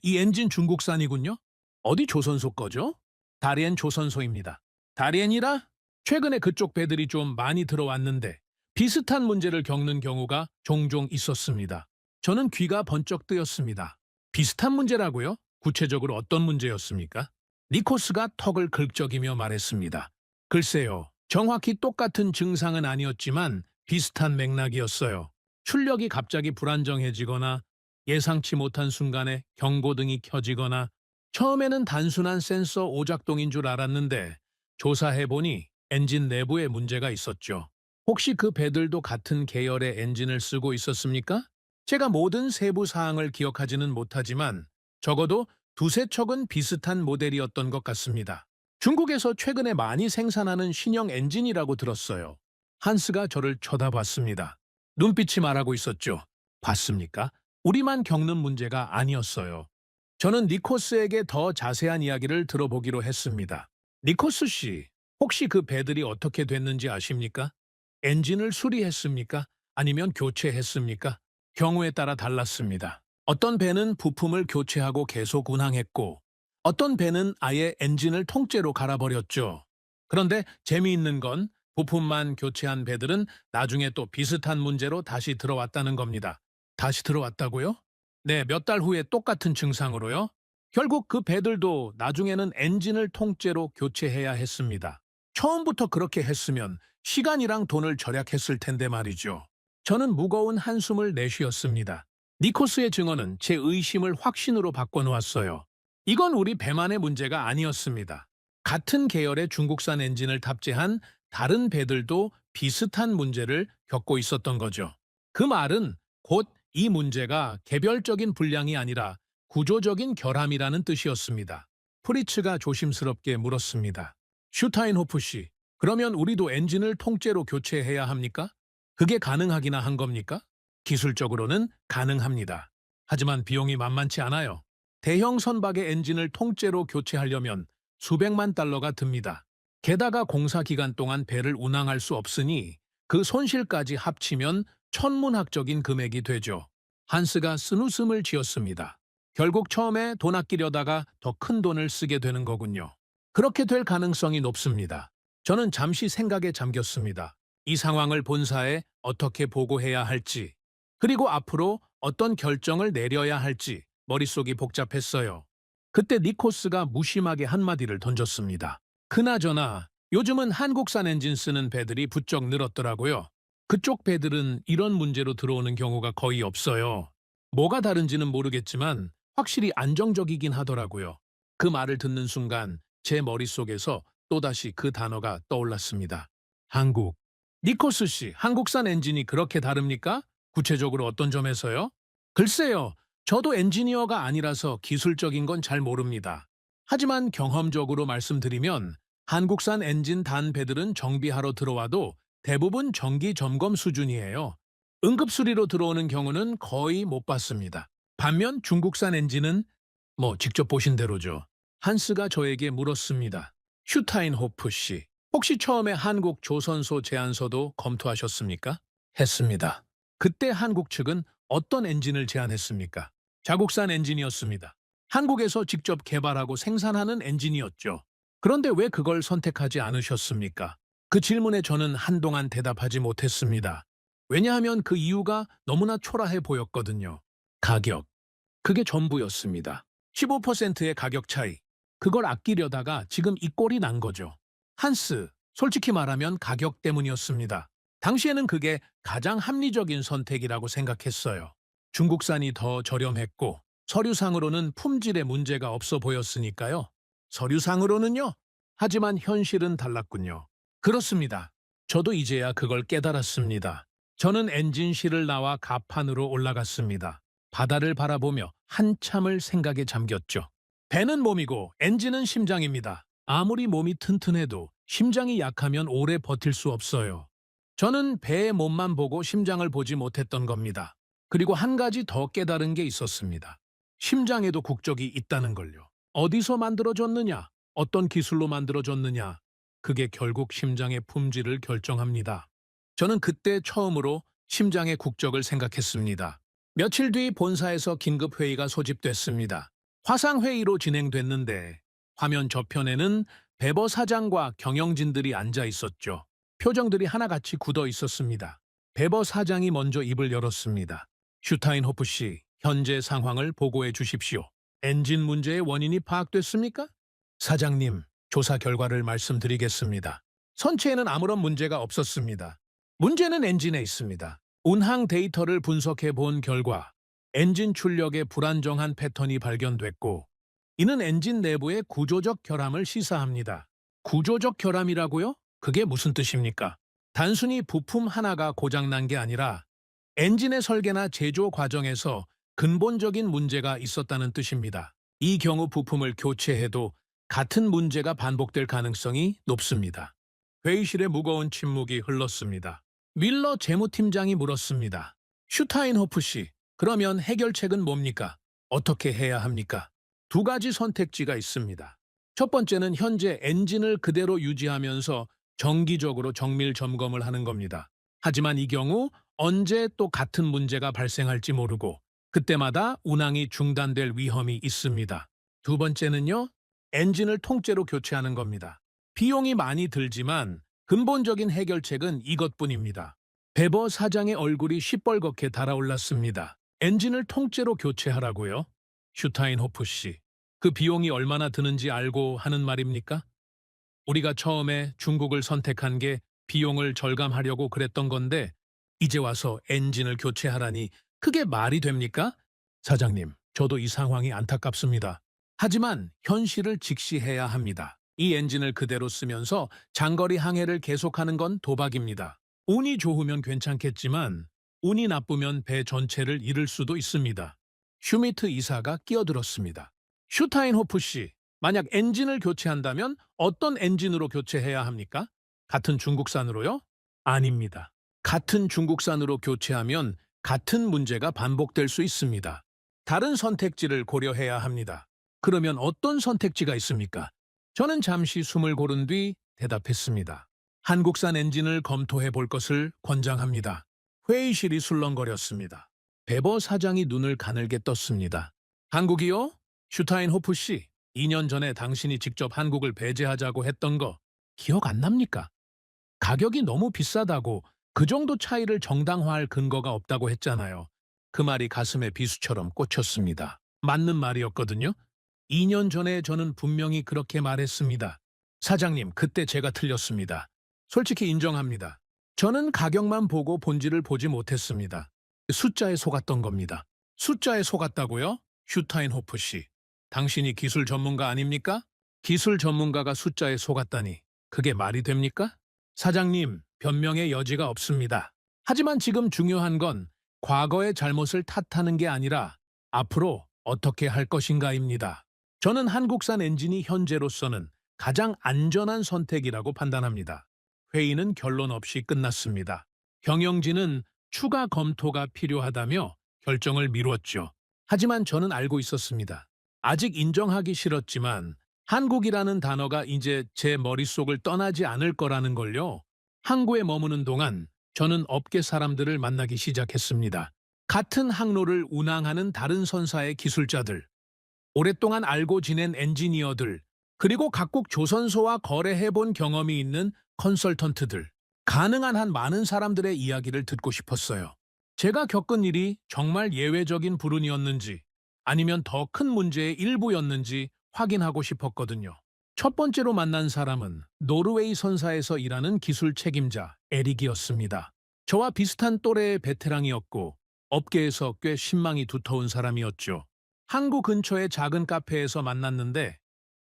이 엔진 중국산이군요? 어디 조선소 거죠? 다리엔 조선소입니다. 다리엔이라? 최근에 그쪽 배들이 좀 많이 들어왔는데 비슷한 문제를 겪는 경우가 종종 있었습니다. 저는 귀가 번쩍 뜨였습니다. 비슷한 문제라고요? 구체적으로 어떤 문제였습니까? 니코스가 턱을 긁적이며 말했습니다. 글쎄요, 정확히 똑같은 증상은 아니었지만 비슷한 맥락이었어요. 출력이 갑자기 불안정해지거나 예상치 못한 순간에 경고등이 켜지거나 처음에는 단순한 센서 오작동인 줄 알았는데 조사해보니 엔진 내부에 문제가 있었죠. 혹시 그 배들도 같은 계열의 엔진을 쓰고 있었습니까? 제가 모든 세부 사항을 기억하지는 못하지만 적어도 두세 척은 비슷한 모델이었던 것 같습니다. 중국에서 최근에 많이 생산하는 신형 엔진이라고 들었어요. 한스가 저를 쳐다봤습니다. 눈빛이 말하고 있었죠. 봤습니까? 우리만 겪는 문제가 아니었어요. 저는 니코스에게 더 자세한 이야기를 들어보기로 했습니다. 니코스 씨, 혹시 그 배들이 어떻게 됐는지 아십니까? 엔진을 수리했습니까? 아니면 교체했습니까? 경우에 따라 달랐습니다. 어떤 배는 부품을 교체하고 계속 운항했고 어떤 배는 아예 엔진을 통째로 갈아버렸죠. 그런데 재미있는 건 부품만 교체한 배들은 나중에 또 비슷한 문제로 다시 들어왔다는 겁니다. 다시 들어왔다고요? 네, 몇 달 후에 똑같은 증상으로요. 결국 그 배들도 나중에는 엔진을 통째로 교체해야 했습니다. 처음부터 그렇게 했으면 시간이랑 돈을 절약했을 텐데 말이죠. 저는 무거운 한숨을 내쉬었습니다. 니코스의 증언은 제 의심을 확신으로 바꿔놓았어요. 이건 우리 배만의 문제가 아니었습니다. 같은 계열의 중국산 엔진을 탑재한 다른 배들도 비슷한 문제를 겪고 있었던 거죠. 그 말은 곧 이 문제가 개별적인 불량이 아니라 구조적인 결함이라는 뜻이었습니다. 프리츠가 조심스럽게 물었습니다. 슈타인호프 씨, 그러면 우리도 엔진을 통째로 교체해야 합니까? 그게 가능하기나 한 겁니까? 기술적으로는 가능합니다. 하지만 비용이 만만치 않아요. 대형 선박의 엔진을 통째로 교체하려면 수백만 달러가 듭니다. 게다가 공사 기간 동안 배를 운항할 수 없으니 그 손실까지 합치면 천문학적인 금액이 되죠. 한스가 쓴웃음을 지었습니다. 결국 처음에 돈 아끼려다가 더 큰 돈을 쓰게 되는 거군요. 그렇게 될 가능성이 높습니다. 저는 잠시 생각에 잠겼습니다. 이 상황을 본사에 어떻게 보고해야 할지, 그리고 앞으로 어떤 결정을 내려야 할지 머릿속이 복잡했어요. 그때 니코스가 무심하게 한마디를 던졌습니다. 그나저나 요즘은 한국산 엔진 쓰는 배들이 부쩍 늘었더라고요. 그쪽 배들은 이런 문제로 들어오는 경우가 거의 없어요. 뭐가 다른지는 모르겠지만 확실히 안정적이긴 하더라고요. 그 말을 듣는 순간 제 머릿속에서 또다시 그 단어가 떠올랐습니다. 한국. 니코스 씨, 한국산 엔진이 그렇게 다릅니까? 구체적으로 어떤 점에서요? 글쎄요, 저도 엔지니어가 아니라서 기술적인 건 잘 모릅니다. 하지만 경험적으로 말씀드리면 한국산 엔진 단 배들은 정비하러 들어와도 대부분 정기 점검 수준이에요. 응급수리로 들어오는 경우는 거의 못 봤습니다. 반면 중국산 엔진은 직접 보신 대로죠. 한스가 저에게 물었습니다. 슈타인호프 씨, 혹시 처음에 한국 조선소 제안서도 검토하셨습니까? 했습니다. 그때 한국 측은 어떤 엔진을 제안했습니까? 자국산 엔진이었습니다. 한국에서 직접 개발하고 생산하는 엔진이었죠. 그런데 왜 그걸 선택하지 않으셨습니까? 그 질문에 저는 한동안 대답하지 못했습니다. 왜냐하면 그 이유가 너무나 초라해 보였거든요. 가격. 그게 전부였습니다. 15%의 가격 차이. 그걸 아끼려다가 지금 이 꼴이 난 거죠. 한스, 솔직히 말하면 가격 때문이었습니다. 당시에는 그게 가장 합리적인 선택이라고 생각했어요. 중국산이 더 저렴했고 서류상으로는 품질에 문제가 없어 보였으니까요. 서류상으로는요. 하지만 현실은 달랐군요. 그렇습니다. 저도 이제야 그걸 깨달았습니다. 저는 엔진실을 나와 갑판으로 올라갔습니다. 바다를 바라보며 한참을 생각에 잠겼죠. 배는 몸이고 엔진은 심장입니다. 아무리 몸이 튼튼해도 심장이 약하면 오래 버틸 수 없어요. 저는 배의 몸만 보고 심장을 보지 못했던 겁니다. 그리고 한 가지 더 깨달은 게 있었습니다. 심장에도 국적이 있다는 걸요. 어디서 만들어졌느냐, 어떤 기술로 만들어졌느냐, 그게 결국 심장의 품질을 결정합니다. 저는 그때 처음으로 심장의 국적을 생각했습니다. 며칠 뒤 본사에서 긴급회의가 소집됐습니다. 화상회의로 진행됐는데 화면 저편에는 베버 사장과 경영진들이 앉아 있었죠. 표정들이 하나같이 굳어 있었습니다. 베버 사장이 먼저 입을 열었습니다. 슈타인호프 씨, 현재 상황을 보고해 주십시오. 엔진 문제의 원인이 파악됐습니까? 사장님, 조사 결과를 말씀드리겠습니다. 선체에는 아무런 문제가 없었습니다. 문제는 엔진에 있습니다. 운항 데이터를 분석해 본 결과 엔진 출력에 불안정한 패턴이 발견됐고 이는 엔진 내부의 구조적 결함을 시사합니다. 구조적 결함이라고요? 그게 무슨 뜻입니까? 단순히 부품 하나가 고장난 게 아니라 엔진의 설계나 제조 과정에서 근본적인 문제가 있었다는 뜻입니다. 이 경우 부품을 교체해도 같은 문제가 반복될 가능성이 높습니다. 회의실에 무거운 침묵이 흘렀습니다. 밀러 재무팀장이 물었습니다. 슈타인호프 씨, 그러면 해결책은 뭡니까? 어떻게 해야 합니까? 두 가지 선택지가 있습니다. 첫 번째는 현재 엔진을 그대로 유지하면서 정기적으로 정밀 점검을 하는 겁니다. 하지만 이 경우 언제 또 같은 문제가 발생할지 모르고 그때마다 운항이 중단될 위험이 있습니다. 두 번째는요, 엔진을 통째로 교체하는 겁니다. 비용이 많이 들지만 근본적인 해결책은 이것뿐입니다. 베버 사장의 얼굴이 시뻘겋게 달아올랐습니다. 엔진을 통째로 교체하라고요? 슈타인호프 씨, 그 비용이 얼마나 드는지 알고 하는 말입니까? 우리가 처음에 중국을 선택한 게 비용을 절감하려고 그랬던 건데 이제 와서 엔진을 교체하라니 그게 말이 됩니까? 사장님, 저도 이 상황이 안타깝습니다. 하지만 현실을 직시해야 합니다. 이 엔진을 그대로 쓰면서 장거리 항해를 계속하는 건 도박입니다. 운이 좋으면 괜찮겠지만 운이 나쁘면 배 전체를 잃을 수도 있습니다. 슈미트 이사가 끼어들었습니다. 슈타인호프 씨, 만약 엔진을 교체한다면 어떤 엔진으로 교체해야 합니까? 같은 중국산으로요? 아닙니다. 같은 중국산으로 교체하면 같은 문제가 반복될 수 있습니다. 다른 선택지를 고려해야 합니다. 그러면 어떤 선택지가 있습니까? 저는 잠시 숨을 고른 뒤 대답했습니다. 한국산 엔진을 검토해 볼 것을 권장합니다. 회의실이 술렁거렸습니다. 베버 사장이 눈을 가늘게 떴습니다. 한국이요? 슈타인호프 씨, 2년 전에 당신이 직접 한국을 배제하자고 했던 거 기억 안 납니까? 가격이 너무 비싸다고 그 정도 차이를 정당화할 근거가 없다고 했잖아요. 그 말이 가슴에 비수처럼 꽂혔습니다. 맞는 말이었거든요. 2년 전에 저는 분명히 그렇게 말했습니다. 사장님, 그때 제가 틀렸습니다. 솔직히 인정합니다. 저는 가격만 보고 본질을 보지 못했습니다. 숫자에 속았던 겁니다. 숫자에 속았다고요? 슈타인호프 씨. 당신이 기술 전문가 아닙니까? 기술 전문가가 숫자에 속았다니 그게 말이 됩니까? 사장님, 변명의 여지가 없습니다. 하지만 지금 중요한 건 과거의 잘못을 탓하는 게 아니라 앞으로 어떻게 할 것인가입니다. 저는 한국산 엔진이 현재로서는 가장 안전한 선택이라고 판단합니다. 회의는 결론 없이 끝났습니다. 경영진은 추가 검토가 필요하다며 결정을 미뤘죠. 하지만 저는 알고 있었습니다. 아직 인정하기 싫었지만 한국이라는 단어가 이제 제 머릿속을 떠나지 않을 거라는 걸요. 항구에 머무는 동안 저는 업계 사람들을 만나기 시작했습니다. 같은 항로를 운항하는 다른 선사의 기술자들, 오랫동안 알고 지낸 엔지니어들, 그리고 각국 조선소와 거래해본 경험이 있는 컨설턴트들, 가능한 한 많은 사람들의 이야기를 듣고 싶었어요. 제가 겪은 일이 정말 예외적인 불운이었는지 아니면 더 큰 문제의 일부였는지 확인하고 싶었거든요. 첫 번째로 만난 사람은 노르웨이 선사에서 일하는 기술 책임자 에릭이었습니다. 저와 비슷한 또래의 베테랑이었고 업계에서 꽤 신망이 두터운 사람이었죠. 항구 근처의 작은 카페에서 만났는데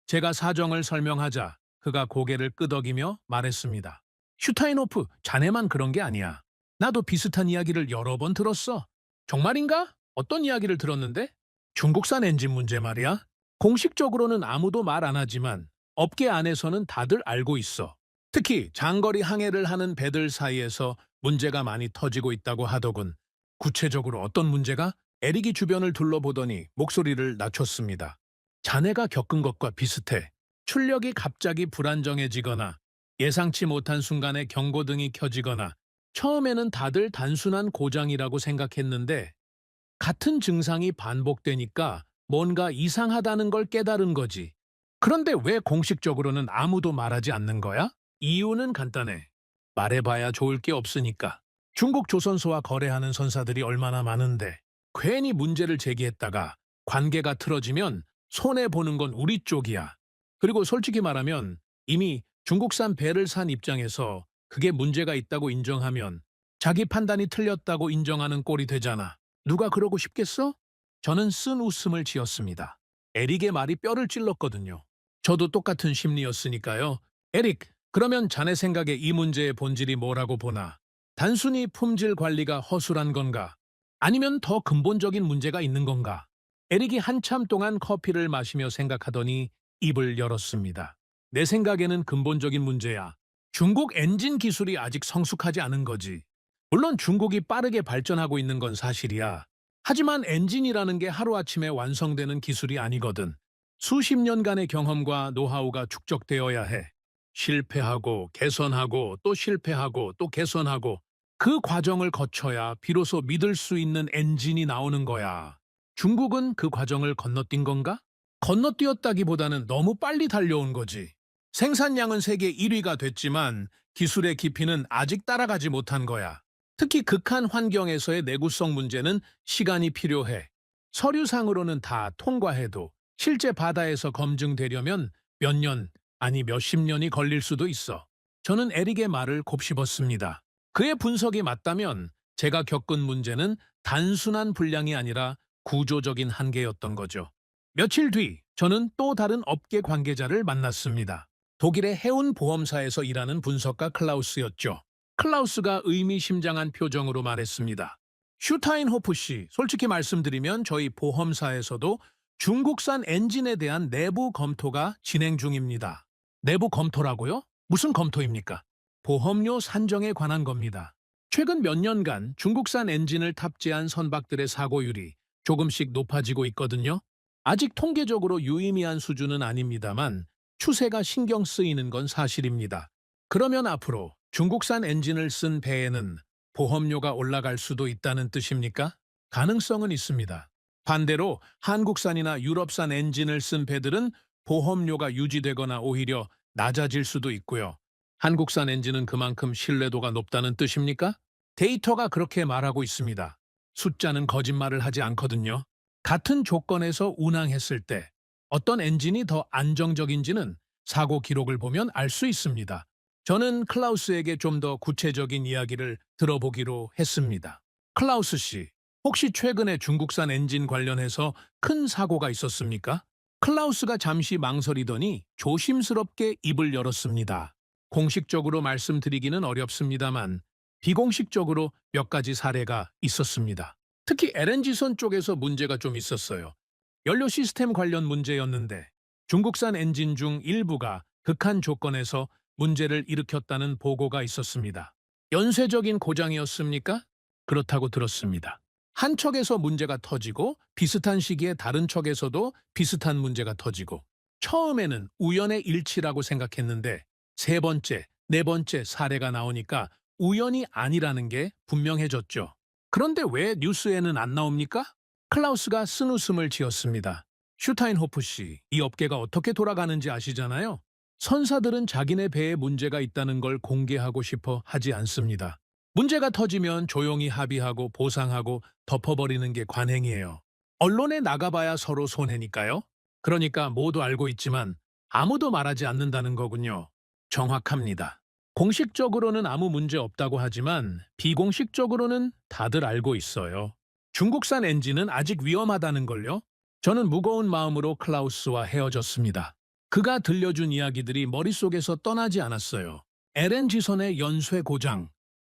제가 사정을 설명하자 그가 고개를 끄덕이며 말했습니다. 슈타인호프, 자네만 그런 게 아니야. 나도 비슷한 이야기를 여러 번 들었어. 정말인가? 어떤 이야기를 들었는데? 중국산 엔진 문제 말이야. 공식적으로는 아무도 말 안 하지만 업계 안에서는 다들 알고 있어. 특히 장거리 항해를 하는 배들 사이에서 문제가 많이 터지고 있다고 하더군. 구체적으로 어떤 문제가? 에릭이 주변을 둘러보더니 목소리를 낮췄습니다. 자네가 겪은 것과 비슷해. 출력이 갑자기 불안정해지거나 예상치 못한 순간에 경고등이 켜지거나 처음에는 다들 단순한 고장이라고 생각했는데 같은 증상이 반복되니까 뭔가 이상하다는 걸 깨달은 거지. 그런데 왜 공식적으로는 아무도 말하지 않는 거야? 이유는 간단해. 말해봐야 좋을 게 없으니까. 중국 조선소와 거래하는 선사들이 얼마나 많은데 괜히 문제를 제기했다가 관계가 틀어지면 손해보는 건 우리 쪽이야. 그리고 솔직히 말하면 이미 중국산 배를 산 입장에서 그게 문제가 있다고 인정하면 자기 판단이 틀렸다고 인정하는 꼴이 되잖아. 누가 그러고 싶겠어? 저는 쓴 웃음을 지었습니다. 에릭의 말이 뼈를 찔렀거든요. 저도 똑같은 심리였으니까요. 에릭, 그러면 자네 생각에 이 문제의 본질이 뭐라고 보나? 단순히 품질 관리가 허술한 건가? 아니면 더 근본적인 문제가 있는 건가? 에릭이 한참 동안 커피를 마시며 생각하더니 입을 열었습니다. 내 생각에는 근본적인 문제야. 중국 엔진 기술이 아직 성숙하지 않은 거지. 물론 중국이 빠르게 발전하고 있는 건 사실이야. 하지만 엔진이라는 게 하루아침에 완성되는 기술이 아니거든. 수십 년간의 경험과 노하우가 축적되어야 해. 실패하고 개선하고 또 실패하고 또 개선하고 그 과정을 거쳐야 비로소 믿을 수 있는 엔진이 나오는 거야. 중국은 그 과정을 건너뛴 건가? 건너뛰었다기보다는 너무 빨리 달려온 거지. 생산량은 세계 1위가 됐지만 기술의 깊이는 아직 따라가지 못한 거야. 특히 극한 환경에서의 내구성 문제는 시간이 필요해. 서류상으로는 다 통과해도 실제 바다에서 검증되려면 몇 년, 아니 몇십 년이 걸릴 수도 있어. 저는 에릭의 말을 곱씹었습니다. 그의 분석이 맞다면 제가 겪은 문제는 단순한 불량이 아니라 구조적인 한계였던 거죠. 며칠 뒤 저는 또 다른 업계 관계자를 만났습니다. 독일의 해운 보험사에서 일하는 분석가 클라우스였죠. 클라우스가 의미심장한 표정으로 말했습니다. 슈타인호프 씨, 솔직히 말씀드리면 저희 보험사에서도 중국산 엔진에 대한 내부 검토가 진행 중입니다. 내부 검토라고요? 무슨 검토입니까? 보험료 산정에 관한 겁니다. 최근 몇 년간 중국산 엔진을 탑재한 선박들의 사고율이 조금씩 높아지고 있거든요. 아직 통계적으로 유의미한 수준은 아닙니다만 추세가 신경 쓰이는 건 사실입니다. 그러면 앞으로 중국산 엔진을 쓴 배에는 보험료가 올라갈 수도 있다는 뜻입니까? 가능성은 있습니다. 반대로 한국산이나 유럽산 엔진을 쓴 배들은 보험료가 유지되거나 오히려 낮아질 수도 있고요. 한국산 엔진은 그만큼 신뢰도가 높다는 뜻입니까? 데이터가 그렇게 말하고 있습니다. 숫자는 거짓말을 하지 않거든요. 같은 조건에서 운항했을 때 어떤 엔진이 더 안정적인지는 사고 기록을 보면 알 수 있습니다. 저는 클라우스에게 좀 더 구체적인 이야기를 들어보기로 했습니다. 클라우스 씨, 혹시 최근에 중국산 엔진 관련해서 큰 사고가 있었습니까? 클라우스가 잠시 망설이더니 조심스럽게 입을 열었습니다. 공식적으로 말씀드리기는 어렵습니다만 비공식적으로 몇 가지 사례가 있었습니다. 특히 LNG선 쪽에서 문제가 좀 있었어요. 연료 시스템 관련 문제였는데 중국산 엔진 중 일부가 극한 조건에서 문제를 일으켰다는 보고가 있었습니다. 연쇄적인 고장이었습니까? 그렇다고 들었습니다. 한 척에서 문제가 터지고 비슷한 시기에 다른 척에서도 비슷한 문제가 터지고 처음에는 우연의 일치라고 생각했는데 세 번째, 네 번째 사례가 나오니까 우연이 아니라는 게 분명해졌죠. 그런데 왜 뉴스에는 안 나옵니까? 클라우스가 쓴웃음을 지었습니다. 슈타인호프 씨, 이 업계가 어떻게 돌아가는지 아시잖아요? 선사들은 자기네 배에 문제가 있다는 걸 공개하고 싶어 하지 않습니다. 문제가 터지면 조용히 합의하고 보상하고 덮어버리는 게 관행이에요. 언론에 나가봐야 서로 손해니까요. 그러니까 모두 알고 있지만 아무도 말하지 않는다는 거군요. 정확합니다. 공식적으로는 아무 문제 없다고 하지만 비공식적으로는 다들 알고 있어요. 중국산 엔진은 아직 위험하다는 걸요. 저는 무거운 마음으로 클라우스와 헤어졌습니다. 그가 들려준 이야기들이 머릿속에서 떠나지 않았어요. LNG선의 연쇄 고장,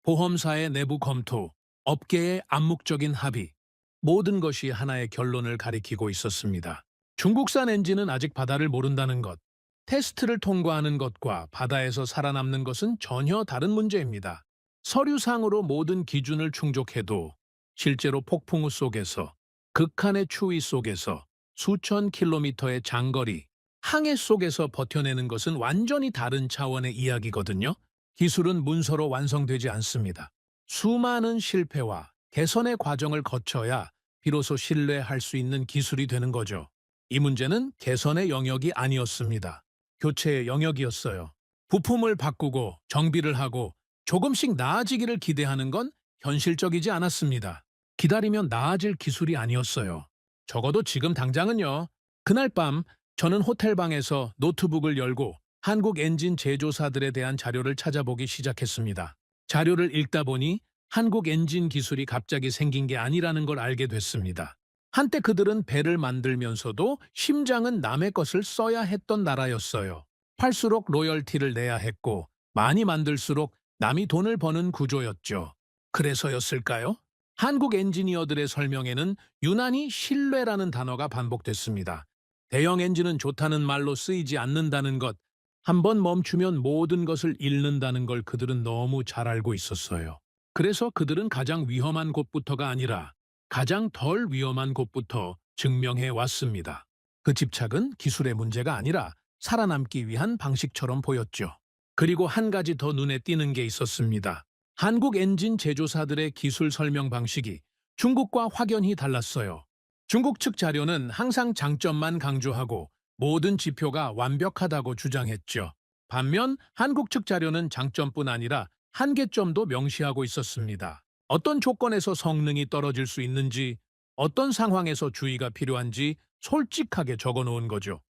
보험사의 내부 검토, 업계의 암묵적인 합의, 모든 것이 하나의 결론을 가리키고 있었습니다. 중국산 엔진은 아직 바다를 모른다는 것, 테스트를 통과하는 것과 바다에서 살아남는 것은 전혀 다른 문제입니다. 서류상으로 모든 기준을 충족해도 실제로 폭풍우 속에서, 극한의 추위 속에서, 수천 킬로미터의 장거리, 항해 속에서 버텨내는 것은 완전히 다른 차원의 이야기거든요. 기술은 문서로 완성되지 않습니다. 수많은 실패와 개선의 과정을 거쳐야 비로소 신뢰할 수 있는 기술이 되는 거죠. 이 문제는 개선의 영역이 아니었습니다. 교체의 영역이었어요. 부품을 바꾸고 정비를 하고 조금씩 나아지기를 기대하는 건 현실적이지 않았습니다. 기다리면 나아질 기술이 아니었어요. 적어도 지금 당장은요. 그날 밤 저는 호텔방에서 노트북을 열고 한국 엔진 제조사들에 대한 자료를 찾아보기 시작했습니다. 자료를 읽다 보니 한국 엔진 기술이 갑자기 생긴 게 아니라는 걸 알게 됐습니다. 한때 그들은 배를 만들면서도 심장은 남의 것을 써야 했던 나라였어요. 팔수록 로열티를 내야 했고 많이 만들수록 남이 돈을 버는 구조였죠. 그래서였을까요? 한국 엔지니어들의 설명에는 유난히 신뢰라는 단어가 반복됐습니다. 대형 엔진은 좋다는 말로 쓰이지 않는다는 것, 한번 멈추면 모든 것을 잃는다는 걸 그들은 너무 잘 알고 있었어요. 그래서 그들은 가장 위험한 곳부터가 아니라 가장 덜 위험한 곳부터 증명해 왔습니다. 그 집착은 기술의 문제가 아니라 살아남기 위한 방식처럼 보였죠. 그리고 한 가지 더 눈에 띄는 게 있었습니다. 한국 엔진 제조사들의 기술 설명 방식이 중국과 확연히 달랐어요. 중국 측 자료는 항상 장점만 강조하고 모든 지표가 완벽하다고 주장했죠. 반면 한국 측 자료는 장점뿐 아니라 한계점도 명시하고 있었습니다. 어떤 조건에서 성능이 떨어질 수 있는지, 어떤 상황에서 주의가 필요한지 솔직하게 적어 놓은 거죠.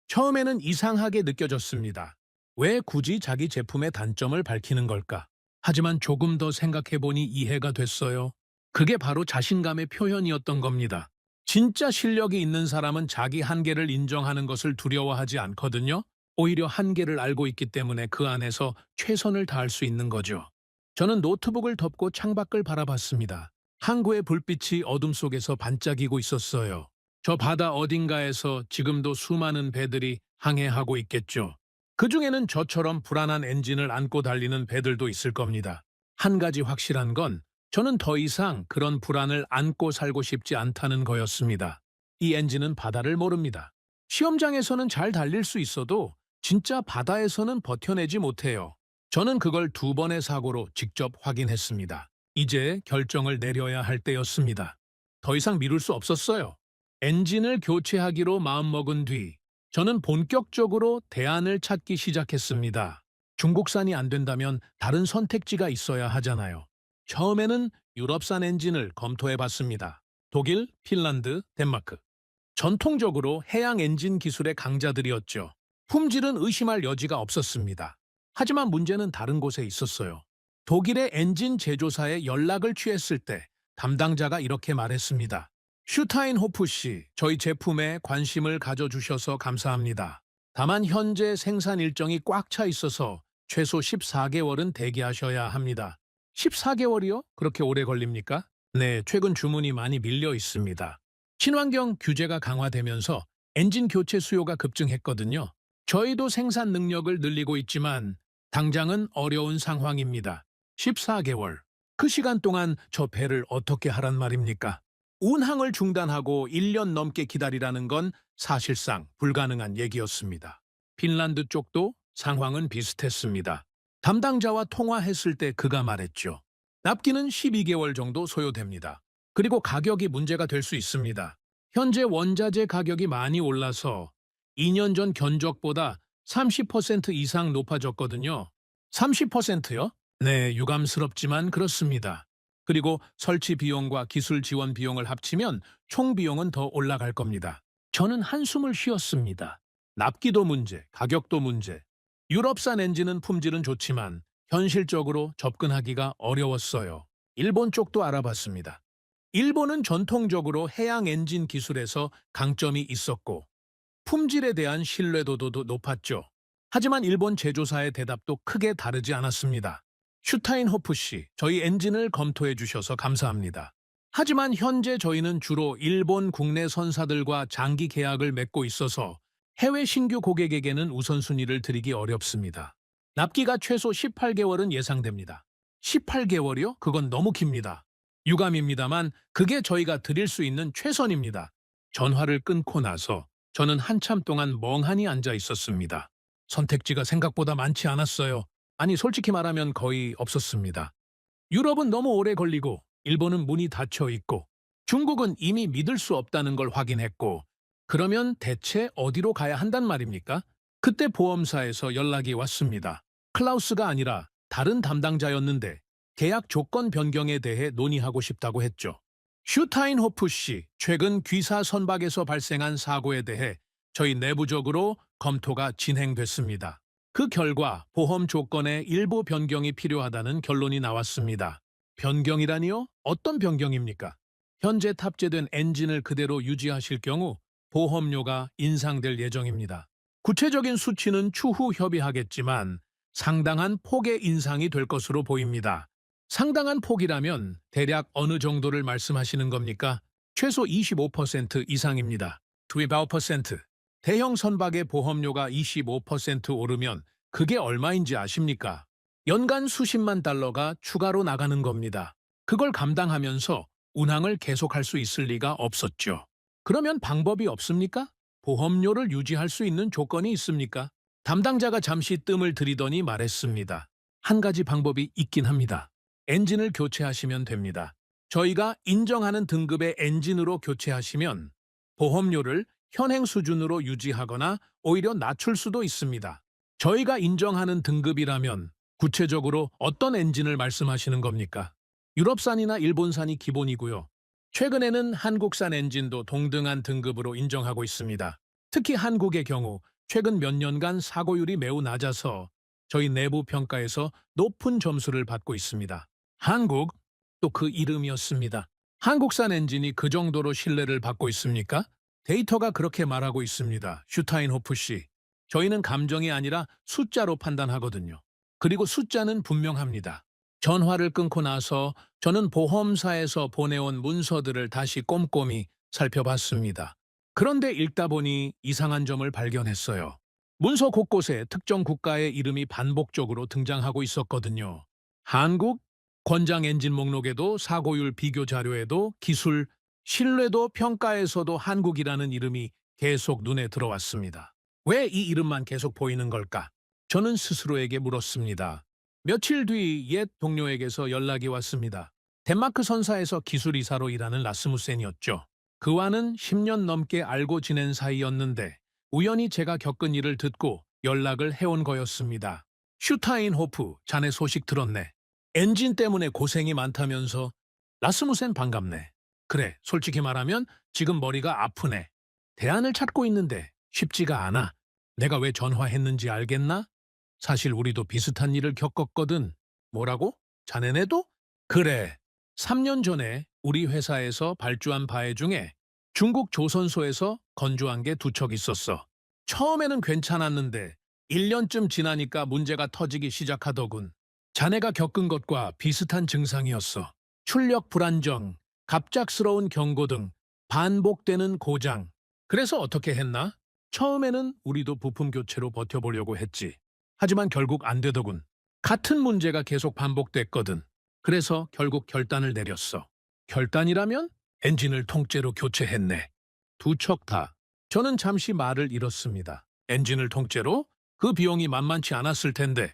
처음에는 이상하게 느껴졌습니다. 왜 굳이 자기 제품의 단점을 밝히는 걸까? 하지만 조금 더 생각해보니 이해가 됐어요. 그게 바로 자신감의 표현이었던 겁니다. 진짜 실력이 있는 사람은 자기 한계를 인정하는 것을 두려워하지 않거든요. 오히려 한계를 알고 있기 때문에 그 안에서 최선을 다할 수 있는 거죠. 저는 노트북을 덮고 창밖을 바라봤습니다. 항구의 불빛이 어둠 속에서 반짝이고 있었어요. 저 바다 어딘가에서 지금도 수많은 배들이 항해하고 있겠죠. 그중에는 저처럼 불안한 엔진을 안고 달리는 배들도 있을 겁니다. 한 가지 확실한 건 저는 더 이상 그런 불안을 안고 살고 싶지 않다는 거였습니다. 이 엔진은 바다를 모릅니다. 시험장에서는 잘 달릴 수 있어도 진짜 바다에서는 버텨내지 못해요. 저는 그걸 2번의 사고로 직접 확인했습니다. 이제 결정을 내려야 할 때였습니다. 더 이상 미룰 수 없었어요. 엔진을 교체하기로 마음먹은 뒤 저는 본격적으로 대안을 찾기 시작했습니다. 중국산이 안 된다면 다른 선택지가 있어야 하잖아요. 처음에는 유럽산 엔진을 검토해봤습니다. 독일, 핀란드, 덴마크. 전통적으로 해양 엔진 기술의 강자들이었죠. 품질은 의심할 여지가 없었습니다. 하지만 문제는 다른 곳에 있었어요. 독일의 엔진 제조사에 연락을 취했을 때 담당자가 이렇게 말했습니다. 슈타인호프 씨, 저희 제품에 관심을 가져주셔서 감사합니다. 다만 현재 생산 일정이 꽉 차 있어서 최소 14개월은 대기하셔야 합니다. 14개월이요? 그렇게 오래 걸립니까? 네, 최근 주문이 많이 밀려 있습니다. 친환경 규제가 강화되면서 엔진 교체 수요가 급증했거든요. 저희도 생산 능력을 늘리고 있지만 당장은 어려운 상황입니다. 14개월. 그 시간 동안 저 배를 어떻게 하란 말입니까? 운항을 중단하고 1년 넘게 기다리라는 건 사실상 불가능한 얘기였습니다. 핀란드 쪽도 상황은 비슷했습니다. 담당자와 통화했을 때 그가 말했죠. 납기는 12개월 정도 소요됩니다. 그리고 가격이 문제가 될 수 있습니다. 현재 원자재 가격이 많이 올라서 2년 전 견적보다 30% 이상 높아졌거든요. 30%요? 네, 유감스럽지만 그렇습니다. 그리고 설치 비용과 기술 지원 비용을 합치면 총 비용은 더 올라갈 겁니다. 저는 한숨을 쉬었습니다. 납기도 문제, 가격도 문제. 유럽산 엔진은 품질은 좋지만 현실적으로 접근하기가 어려웠어요. 일본 쪽도 알아봤습니다. 일본은 전통적으로 해양 엔진 기술에서 강점이 있었고 품질에 대한 신뢰도도 높았죠. 하지만 일본 제조사의 대답도 크게 다르지 않았습니다. 슈타인호프 씨, 저희 엔진을 검토해 주셔서 감사합니다. 하지만 현재 저희는 주로 일본 국내 선사들과 장기 계약을 맺고 있어서 해외 신규 고객에게는 우선순위를 드리기 어렵습니다. 납기가 최소 18개월은 예상됩니다. 18개월이요? 그건 너무 깁니다. 유감입니다만 그게 저희가 드릴 수 있는 최선입니다. 전화를 끊고 나서 저는 한참 동안 멍하니 앉아 있었습니다. 선택지가 생각보다 많지 않았어요. 아니, 솔직히 말하면 거의 없었습니다. 유럽은 너무 오래 걸리고 일본은 문이 닫혀 있고 중국은 이미 믿을 수 없다는 걸 확인했고 그러면 대체 어디로 가야 한단 말입니까? 그때 보험사에서 연락이 왔습니다. 클라우스가 아니라 다른 담당자였는데 계약 조건 변경에 대해 논의하고 싶다고 했죠. 슈타인호프 씨, 최근 귀사 선박에서 발생한 사고에 대해 저희 내부적으로 검토가 진행됐습니다. 그 결과 보험 조건에 일부 변경이 필요하다는 결론이 나왔습니다. 변경이라니요? 어떤 변경입니까? 현재 탑재된 엔진을 그대로 유지하실 경우 보험료가 인상될 예정입니다. 구체적인 수치는 추후 협의하겠지만 상당한 폭의 인상이 될 것으로 보입니다. 상당한 폭이라면 대략 어느 정도를 말씀하시는 겁니까? 최소 25% 이상입니다. 25%. 대형 선박의 보험료가 25% 오르면 그게 얼마인지 아십니까? 연간 수십만 달러가 추가로 나가는 겁니다. 그걸 감당하면서 운항을 계속할 수 있을 리가 없었죠. 그러면 방법이 없습니까? 보험료를 유지할 수 있는 조건이 있습니까? 담당자가 잠시 뜸을 들이더니 말했습니다. 한 가지 방법이 있긴 합니다. 엔진을 교체하시면 됩니다. 저희가 인정하는 등급의 엔진으로 교체하시면 보험료를 현행 수준으로 유지하거나 오히려 낮출 수도 있습니다. 저희가 인정하는 등급이라면 구체적으로 어떤 엔진을 말씀하시는 겁니까? 유럽산이나 일본산이 기본이고요. 최근에는 한국산 엔진도 동등한 등급으로 인정하고 있습니다. 특히 한국의 경우 최근 몇 년간 사고율이 매우 낮아서 저희 내부 평가에서 높은 점수를 받고 있습니다. 한국, 또 그 이름이었습니다. 한국산 엔진이 그 정도로 신뢰를 받고 있습니까? 데이터가 그렇게 말하고 있습니다. 슈타인호프 씨. 저희는 감정이 아니라 숫자로 판단하거든요. 그리고 숫자는 분명합니다. 전화를 끊고 나서 저는 보험사에서 보내온 문서들을 다시 꼼꼼히 살펴봤습니다. 그런데 읽다 보니 이상한 점을 발견했어요. 문서 곳곳에 특정 국가의 이름이 반복적으로 등장하고 있었거든요. 한국, 권장 엔진 목록에도 사고율 비교 자료에도 기술, 신뢰도 평가에서도 한국이라는 이름이 계속 눈에 들어왔습니다. 왜 이 이름만 계속 보이는 걸까? 저는 스스로에게 물었습니다. 며칠 뒤 옛 동료에게서 연락이 왔습니다. 덴마크 선사에서 기술이사로 일하는 라스무센이었죠. 그와는 10년 넘게 알고 지낸 사이였는데 우연히 제가 겪은 일을 듣고 연락을 해온 거였습니다. 슈타인호프, 자네 소식 들었네. 엔진 때문에 고생이 많다면서. 라스무센 반갑네. 그래, 솔직히 말하면 지금 머리가 아프네. 대안을 찾고 있는데 쉽지가 않아. 내가 왜 전화했는지 알겠나? 사실 우리도 비슷한 일을 겪었거든. 뭐라고? 자네네도? 그래. 3년 전에 우리 회사에서 발주한 바해 중에 중국 조선소에서 건조한 게 두 척 있었어. 처음에는 괜찮았는데 1년쯤 지나니까 문제가 터지기 시작하더군. 자네가 겪은 것과 비슷한 증상이었어. 출력 불안정, 갑작스러운 경고 등 반복되는 고장. 그래서 어떻게 했나? 처음에는 우리도 부품 교체로 버텨보려고 했지. 하지만 결국 안 되더군. 같은 문제가 계속 반복됐거든. 그래서 결국 결단을 내렸어. 결단이라면 엔진을 통째로 교체했네. 두 척 다. 저는 잠시 말을 잃었습니다. 엔진을 통째로? 그 비용이 만만치 않았을 텐데.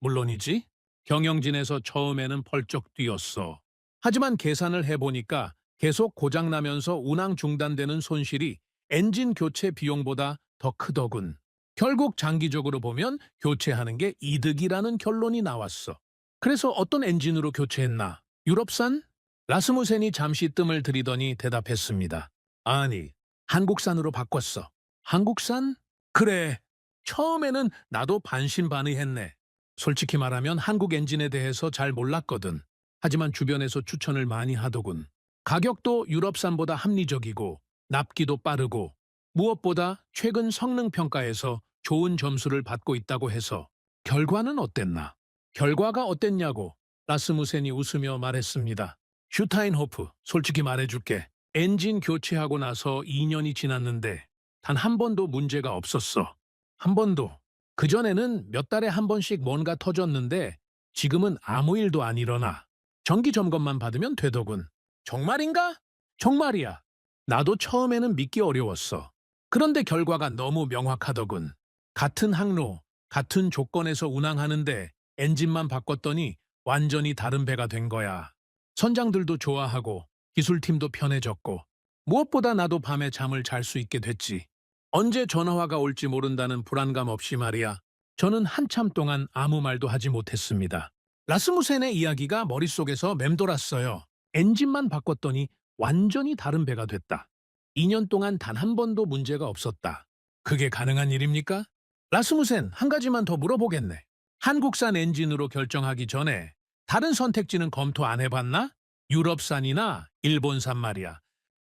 물론이지. 경영진에서 처음에는 펄쩍 뛰었어. 하지만 계산을 해보니까 계속 고장나면서 운항 중단되는 손실이 엔진 교체 비용보다 더 크더군. 결국 장기적으로 보면 교체하는 게 이득이라는 결론이 나왔어. 그래서 어떤 엔진으로 교체했나? 유럽산? 라스무센이 잠시 뜸을 들이더니 대답했습니다. 아니, 한국산으로 바꿨어. 한국산? 그래. 처음에는 나도 반신반의했네. 솔직히 말하면 한국 엔진에 대해서 잘 몰랐거든. 하지만 주변에서 추천을 많이 하더군. 가격도 유럽산보다 합리적이고 납기도 빠르고 무엇보다 최근 성능 평가에서 좋은 점수를 받고 있다고 해서 결과는 어땠나? 결과가 어땠냐고 라스무센이 웃으며 말했습니다. 슈타인호프, 솔직히 말해줄게. 엔진 교체하고 나서 2년이 지났는데 단 한 번도 문제가 없었어. 한 번도. 그전에는 몇 달에 한 번씩 뭔가 터졌는데 지금은 아무 일도 안 일어나. 정기 점검만 받으면 되더군. 정말인가? 정말이야. 나도 처음에는 믿기 어려웠어. 그런데 결과가 너무 명확하더군. 같은 항로, 같은 조건에서 운항하는데 엔진만 바꿨더니 완전히 다른 배가 된 거야. 선장들도 좋아하고 기술팀도 편해졌고 무엇보다 나도 밤에 잠을 잘 수 있게 됐지. 언제 전화화가 올지 모른다는 불안감 없이 말이야. 저는 한참 동안 아무 말도 하지 못했습니다. 라스무센의 이야기가 머릿속에서 맴돌았어요. 엔진만 바꿨더니 완전히 다른 배가 됐다. 2년 동안 단 한 번도 문제가 없었다. 그게 가능한 일입니까? 라스무센, 한 가지만 더 물어보겠네. 한국산 엔진으로 결정하기 전에 다른 선택지는 검토 안 해봤나? 유럽산이나 일본산 말이야.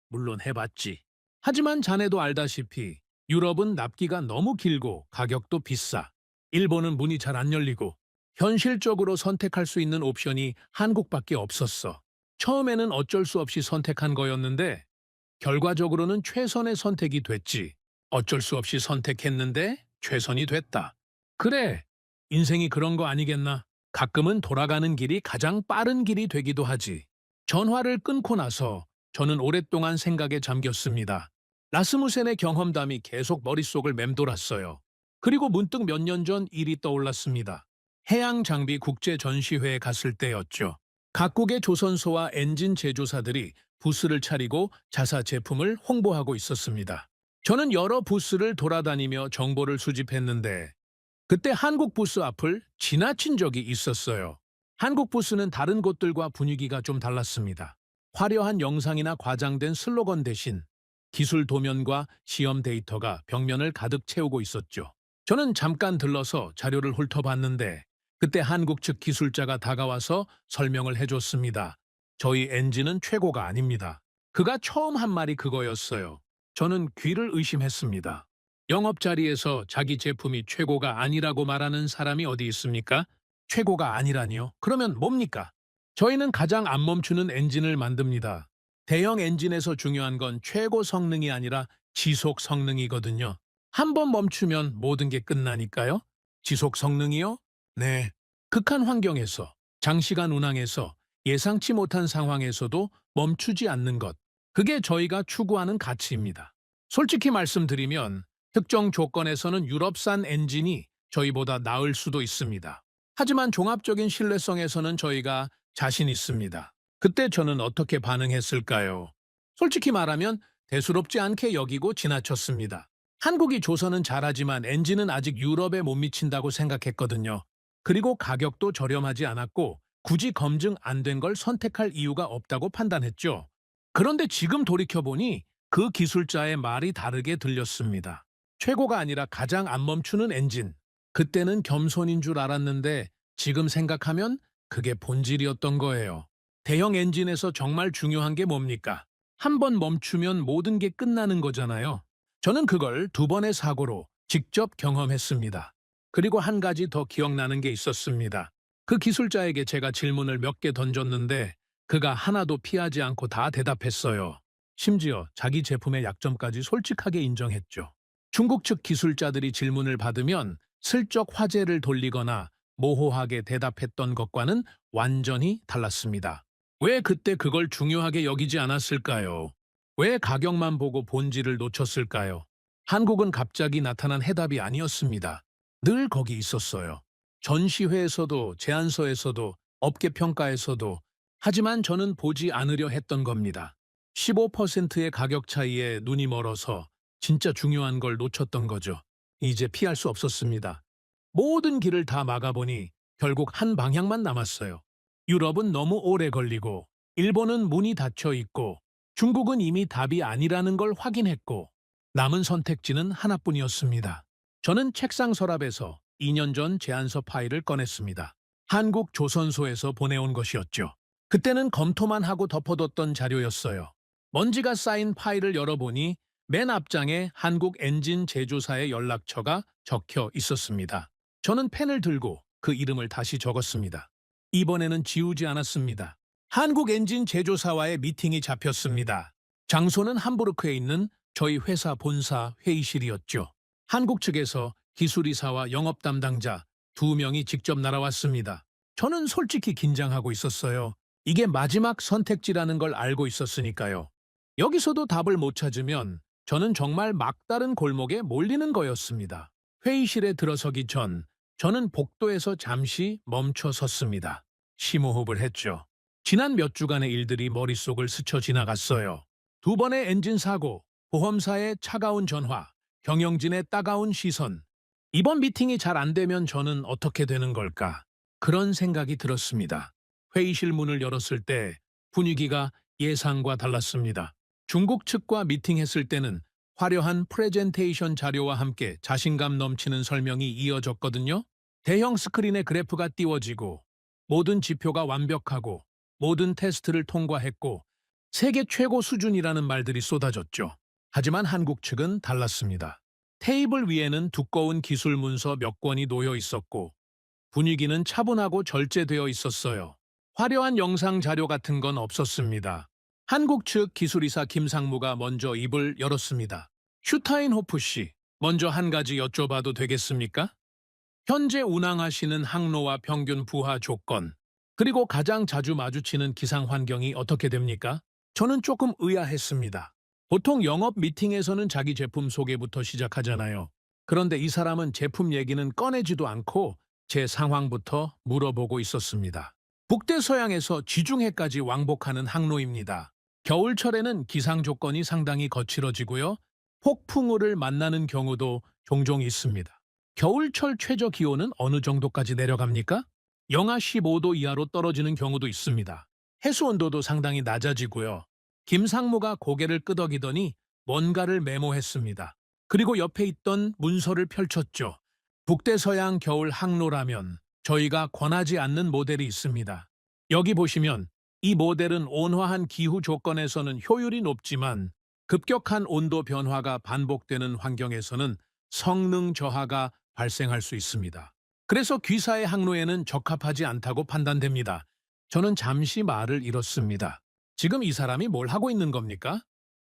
물론 해봤지. 하지만 자네도 알다시피 유럽은 납기가 너무 길고 가격도 비싸. 일본은 문이 잘 안 열리고 현실적으로 선택할 수 있는 옵션이 한국밖에 없었어. 처음에는 어쩔 수 없이 선택한 거였는데 결과적으로는 최선의 선택이 됐지. 어쩔 수 없이 선택했는데 최선이 됐다. 그래, 인생이 그런 거 아니겠나? 가끔은 돌아가는 길이 가장 빠른 길이 되기도 하지. 전화를 끊고 나서 저는 오랫동안 생각에 잠겼습니다. 라스무센의 경험담이 계속 머릿속을 맴돌았어요. 그리고 문득 몇 년 전 일이 떠올랐습니다. 해양장비 국제전시회에 갔을 때였죠. 각국의 조선소와 엔진 제조사들이 부스를 차리고 자사 제품을 홍보하고 있었습니다. 저는 여러 부스를 돌아다니며 정보를 수집했는데 그때 한국 부스 앞을 지나친 적이 있었어요. 한국 부스는 다른 곳들과 분위기가 좀 달랐습니다. 화려한 영상이나 과장된 슬로건 대신 기술 도면과 시험 데이터가 벽면을 가득 채우고 있었죠. 저는 잠깐 들러서 자료를 훑어봤는데 그때 한국 측 기술자가 다가와서 설명을 해줬습니다. 저희 엔진은 최고가 아닙니다. 그가 처음 한 말이 그거였어요. 저는 귀를 의심했습니다. 영업 자리에서 자기 제품이 최고가 아니라고 말하는 사람이 어디 있습니까? 최고가 아니라니요? 그러면 뭡니까? 저희는 가장 안 멈추는 엔진을 만듭니다. 대형 엔진에서 중요한 건 최고 성능이 아니라 지속 성능이거든요. 한 번 멈추면 모든 게 끝나니까요. 지속 성능이요? 네. 극한 환경에서, 장시간 운항에서, 예상치 못한 상황에서도 멈추지 않는 것. 그게 저희가 추구하는 가치입니다. 솔직히 말씀드리면 특정 조건에서는 유럽산 엔진이 저희보다 나을 수도 있습니다. 하지만 종합적인 신뢰성에서는 저희가 자신 있습니다. 그때 저는 어떻게 반응했을까요? 솔직히 말하면 대수롭지 않게 여기고 지나쳤습니다. 한국이 조선은 잘하지만 엔진은 아직 유럽에 못 미친다고 생각했거든요. 그리고 가격도 저렴하지 않았고 굳이 검증 안 된 걸 선택할 이유가 없다고 판단했죠. 그런데 지금 돌이켜보니 그 기술자의 말이 다르게 들렸습니다. 최고가 아니라 가장 안 멈추는 엔진. 그때는 겸손인 줄 알았는데 지금 생각하면 그게 본질이었던 거예요. 대형 엔진에서 정말 중요한 게 뭡니까? 한 번 멈추면 모든 게 끝나는 거잖아요. 저는 그걸 2번의 사고로 직접 경험했습니다. 그리고 한 가지 더 기억나는 게 있었습니다. 그 기술자에게 제가 질문을 몇 개 던졌는데 그가 하나도 피하지 않고 다 대답했어요. 심지어 자기 제품의 약점까지 솔직하게 인정했죠. 중국 측 기술자들이 질문을 받으면 슬쩍 화제를 돌리거나 모호하게 대답했던 것과는 완전히 달랐습니다. 왜 그때 그걸 중요하게 여기지 않았을까요? 왜 가격만 보고 본질을 놓쳤을까요? 한국은 갑자기 나타난 해답이 아니었습니다. 늘 거기 있었어요. 전시회에서도 제안서에서도 업계 평가에서도. 하지만 저는 보지 않으려 했던 겁니다. 15%의 가격 차이에 눈이 멀어서 진짜 중요한 걸 놓쳤던 거죠. 이제 피할 수 없었습니다. 모든 길을 다 막아보니 결국 한 방향만 남았어요. 유럽은 너무 오래 걸리고 일본은 문이 닫혀 있고 중국은 이미 답이 아니라는 걸 확인했고 남은 선택지는 하나뿐이었습니다. 저는 책상 서랍에서 2년 전 제안서 파일을 꺼냈습니다. 한국 조선소에서 보내온 것이었죠. 그때는 검토만 하고 덮어뒀던 자료였어요. 먼지가 쌓인 파일을 열어보니 맨 앞장에 한국 엔진 제조사의 연락처가 적혀 있었습니다. 저는 펜을 들고 그 이름을 다시 적었습니다. 이번에는 지우지 않았습니다. 한국 엔진 제조사와의 미팅이 잡혔습니다. 장소는 함부르크에 있는 저희 회사 본사 회의실이었죠. 한국 측에서 기술이사와 영업 담당자 2명이 직접 날아왔습니다. 저는 솔직히 긴장하고 있었어요. 이게 마지막 선택지라는 걸 알고 있었으니까요. 여기서도 답을 못 찾으면 저는 정말 막다른 골목에 몰리는 거였습니다. 회의실에 들어서기 전 저는 복도에서 잠시 멈춰 섰습니다. 심호흡을 했죠. 지난 몇 주간의 일들이 머릿속을 스쳐 지나갔어요. 2번의 엔진 사고, 보험사의 차가운 전화, 경영진의 따가운 시선. 이번 미팅이 잘 안 되면 저는 어떻게 되는 걸까? 그런 생각이 들었습니다. 회의실 문을 열었을 때 분위기가 예상과 달랐습니다. 중국 측과 미팅했을 때는 화려한 프레젠테이션 자료와 함께 자신감 넘치는 설명이 이어졌거든요. 대형 스크린에 그래프가 띄워지고 모든 지표가 완벽하고 모든 테스트를 통과했고 세계 최고 수준이라는 말들이 쏟아졌죠. 하지만 한국 측은 달랐습니다. 테이블 위에는 두꺼운 기술 문서 몇 권이 놓여 있었고 분위기는 차분하고 절제되어 있었어요. 화려한 영상 자료 같은 건 없었습니다. 한국 측 기술이사 김상무가 먼저 입을 열었습니다. 슈타인호프 씨, 먼저 한 가지 여쭤봐도 되겠습니까? 현재 운항하시는 항로와 평균 부하 조건, 그리고 가장 자주 마주치는 기상 환경이 어떻게 됩니까? 저는 조금 의아했습니다. 보통 영업 미팅에서는 자기 제품 소개부터 시작하잖아요. 그런데 이 사람은 제품 얘기는 꺼내지도 않고 제 상황부터 물어보고 있었습니다. 북대서양에서 지중해까지 왕복하는 항로입니다. 겨울철에는 기상 조건이 상당히 거칠어지고요. 폭풍우를 만나는 경우도 종종 있습니다. 겨울철 최저 기온은 어느 정도까지 내려갑니까? 영하 15도 이하로 떨어지는 경우도 있습니다. 해수 온도도 상당히 낮아지고요. 김상무가 고개를 끄덕이더니 뭔가를 메모했습니다. 그리고 옆에 있던 문서를 펼쳤죠. 북대서양 겨울 항로라면 저희가 권하지 않는 모델이 있습니다. 여기 보시면 이 모델은 온화한 기후 조건에서는 효율이 높지만 급격한 온도 변화가 반복되는 환경에서는 성능 저하가 발생할 수 있습니다. 그래서 귀사의 항로에는 적합하지 않다고 판단됩니다. 저는 잠시 말을 잃었습니다. 지금 이 사람이 뭘 하고 있는 겁니까?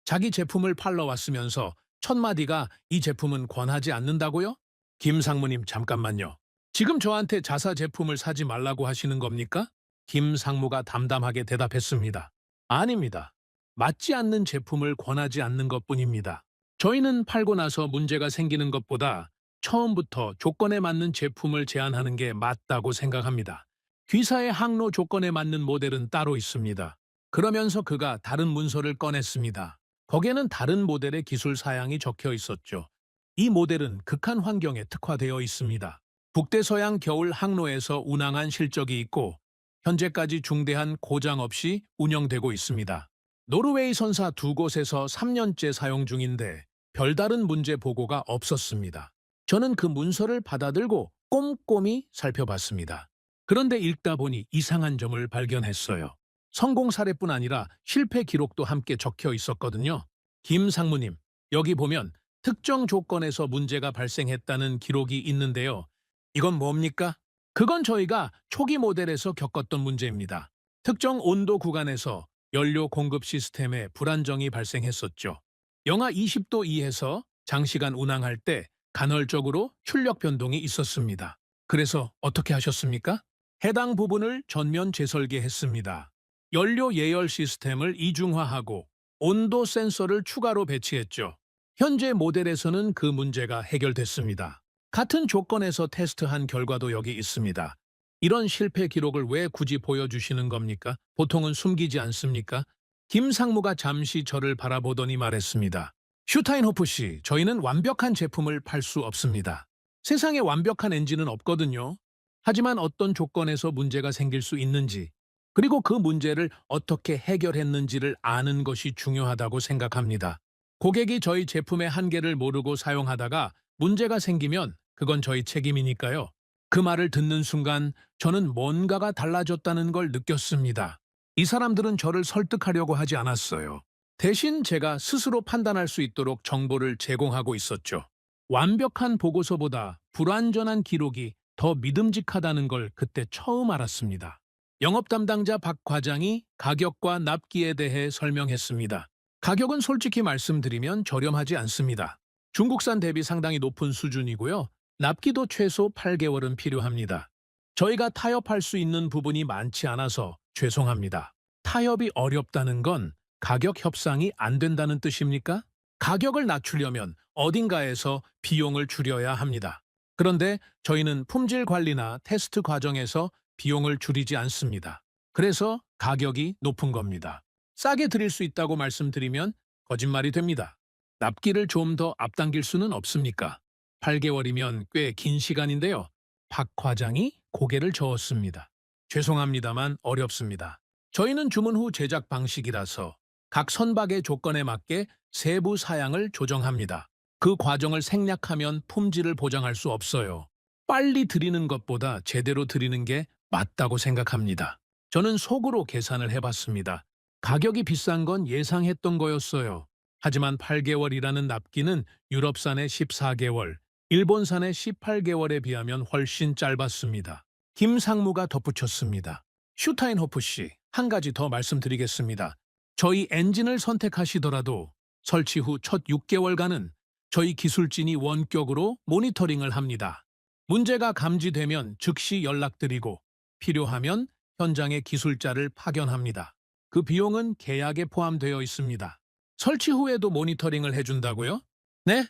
자기 제품을 팔러 왔으면서 첫 마디가 이 제품은 권하지 않는다고요? 김상무님 잠깐만요. 지금 저한테 자사 제품을 사지 말라고 하시는 겁니까? 김상무가 담담하게 대답했습니다. 아닙니다. 맞지 않는 제품을 권하지 않는 것뿐입니다. 저희는 팔고 나서 문제가 생기는 것보다 처음부터 조건에 맞는 제품을 제안하는 게 맞다고 생각합니다. 귀사의 항로 조건에 맞는 모델은 따로 있습니다. 그러면서 그가 다른 문서를 꺼냈습니다. 거기에는 다른 모델의 기술 사양이 적혀 있었죠. 이 모델은 극한 환경에 특화되어 있습니다. 북대서양 겨울 항로에서 운항한 실적이 있고 현재까지 중대한 고장 없이 운영되고 있습니다. 노르웨이 선사 2곳에서 3년째 사용 중인데 별다른 문제 보고가 없었습니다. 저는 그 문서를 받아들고 꼼꼼히 살펴봤습니다. 그런데 읽다 보니 이상한 점을 발견했어요. 성공 사례뿐 아니라 실패 기록도 함께 적혀 있었거든요. 김 상무님, 여기 보면 특정 조건에서 문제가 발생했다는 기록이 있는데요. 이건 뭡니까? 그건 저희가 초기 모델에서 겪었던 문제입니다. 특정 온도 구간에서 연료 공급 시스템에 불안정이 발생했었죠. 영하 20도 이하에서 장시간 운항할 때 간헐적으로 출력 변동이 있었습니다. 그래서 어떻게 하셨습니까? 해당 부분을 전면 재설계했습니다. 연료 예열 시스템을 이중화하고 온도 센서를 추가로 배치했죠. 현재 모델에서는 그 문제가 해결됐습니다. 같은 조건에서 테스트한 결과도 여기 있습니다. 이런 실패 기록을 왜 굳이 보여주시는 겁니까? 보통은 숨기지 않습니까? 김상무가 잠시 저를 바라보더니 말했습니다. 슈타인호프 씨, 저희는 완벽한 제품을 팔 수 없습니다. 세상에 완벽한 엔진은 없거든요. 하지만 어떤 조건에서 문제가 생길 수 있는지, 그리고 그 문제를 어떻게 해결했는지를 아는 것이 중요하다고 생각합니다. 고객이 저희 제품의 한계를 모르고 사용하다가 문제가 생기면 그건 저희 책임이니까요. 그 말을 듣는 순간 저는 뭔가가 달라졌다는 걸 느꼈습니다. 이 사람들은 저를 설득하려고 하지 않았어요. 대신 제가 스스로 판단할 수 있도록 정보를 제공하고 있었죠. 완벽한 보고서보다 불완전한 기록이 더 믿음직하다는 걸 그때 처음 알았습니다. 영업 담당자 박 과장이 가격과 납기에 대해 설명했습니다. 가격은 솔직히 말씀드리면 저렴하지 않습니다. 중국산 대비 상당히 높은 수준이고요. 납기도 최소 8개월은 필요합니다. 저희가 타협할 수 있는 부분이 많지 않아서 죄송합니다. 타협이 어렵다는 건 가격 협상이 안 된다는 뜻입니까? 가격을 낮추려면 어딘가에서 비용을 줄여야 합니다. 그런데 저희는 품질 관리나 테스트 과정에서 비용을 줄이지 않습니다. 그래서 가격이 높은 겁니다. 싸게 드릴 수 있다고 말씀드리면 거짓말이 됩니다. 납기를 좀 더 앞당길 수는 없습니까? 8개월이면 꽤 긴 시간인데요. 박 과장이 고개를 저었습니다. 죄송합니다만 어렵습니다. 저희는 주문 후 제작 방식이라서 각 선박의 조건에 맞게 세부 사양을 조정합니다. 그 과정을 생략하면 품질을 보장할 수 없어요. 빨리 드리는 것보다 제대로 드리는 게 맞다고 생각합니다. 저는 속으로 계산을 해봤습니다. 가격이 비싼 건 예상했던 거였어요. 하지만 8개월이라는 납기는 유럽산의 14개월, 일본산의 18개월에 비하면 훨씬 짧았습니다. 김상무가 덧붙였습니다. 슈타인호프 씨, 한 가지 더 말씀드리겠습니다. 저희 엔진을 선택하시더라도 설치 후 첫 6개월간은 저희 기술진이 원격으로 모니터링을 합니다. 문제가 감지되면 즉시 연락드리고 필요하면 현장에 기술자를 파견합니다. 그 비용은 계약에 포함되어 있습니다. 설치 후에도 모니터링을 해준다고요? 네?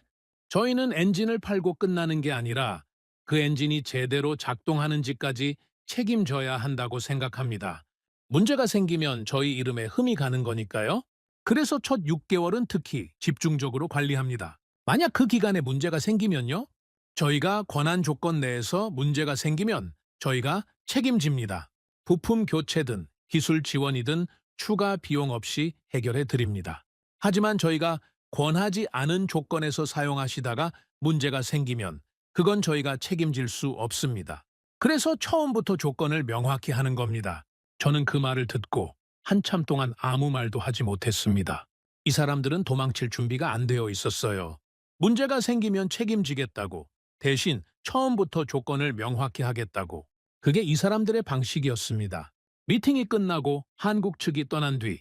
저희는 엔진을 팔고 끝나는 게 아니라 그 엔진이 제대로 작동하는지까지 책임져야 한다고 생각합니다. 문제가 생기면 저희 이름에 흠이 가는 거니까요. 그래서 첫 6개월은 특히 집중적으로 관리합니다. 만약 그 기간에 문제가 생기면요? 저희가 권한 조건 내에서 문제가 생기면 저희가 책임집니다. 부품 교체든 기술 지원이든 추가 비용 없이 해결해 드립니다. 하지만 저희가 권하지 않은 조건에서 사용하시다가 문제가 생기면 그건 저희가 책임질 수 없습니다. 그래서 처음부터 조건을 명확히 하는 겁니다. 저는 그 말을 듣고 한참 동안 아무 말도 하지 못했습니다. 이 사람들은 도망칠 준비가 안 되어 있었어요. 문제가 생기면 책임지겠다고, 대신 처음부터 조건을 명확히 하겠다고. 그게 이 사람들의 방식이었습니다. 미팅이 끝나고 한국 측이 떠난 뒤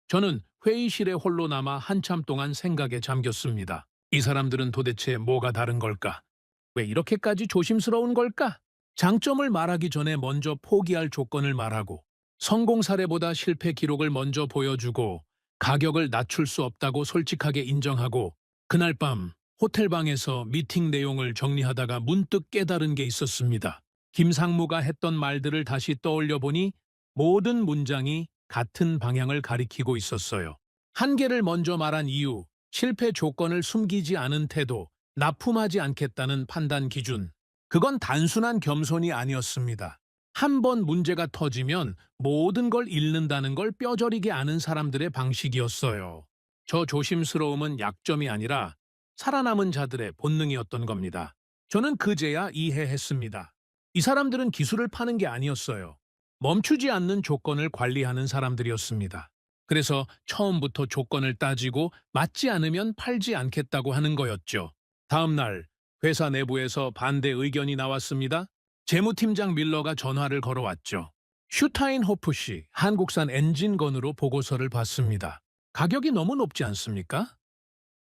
저는 회의실에 홀로 남아 한참 동안 생각에 잠겼습니다. 이 사람들은 도대체 뭐가 다른 걸까? 왜 이렇게까지 조심스러운 걸까? 장점을 말하기 전에 먼저 포기할 조건을 말하고, 성공 사례보다 실패 기록을 먼저 보여주고, 가격을 낮출 수 없다고 솔직하게 인정하고, 그날 밤 호텔방에서 미팅 내용을 정리하다가 문득 깨달은 게 있었습니다. 김상무가 했던 말들을 다시 떠올려 보니 모든 문장이 같은 방향을 가리키고 있었어요. 한계를 먼저 말한 이유, 실패 조건을 숨기지 않은 태도, 납품하지 않겠다는 판단 기준. 그건 단순한 겸손이 아니었습니다. 한 번 문제가 터지면 모든 걸 잃는다는 걸 뼈저리게 아는 사람들의 방식이었어요. 저 조심스러움은 약점이 아니라 살아남은 자들의 본능이었던 겁니다. 저는 그제야 이해했습니다. 이 사람들은 기술을 파는 게 아니었어요. 멈추지 않는 조건을 관리하는 사람들이었습니다. 그래서 처음부터 조건을 따지고 맞지 않으면 팔지 않겠다고 하는 거였죠. 다음 날 회사 내부에서 반대 의견이 나왔습니다. 재무팀장 밀러가 전화를 걸어왔죠. 슈타인호프 씨, 한국산 엔진건으로 보고서를 봤습니다. 가격이 너무 높지 않습니까?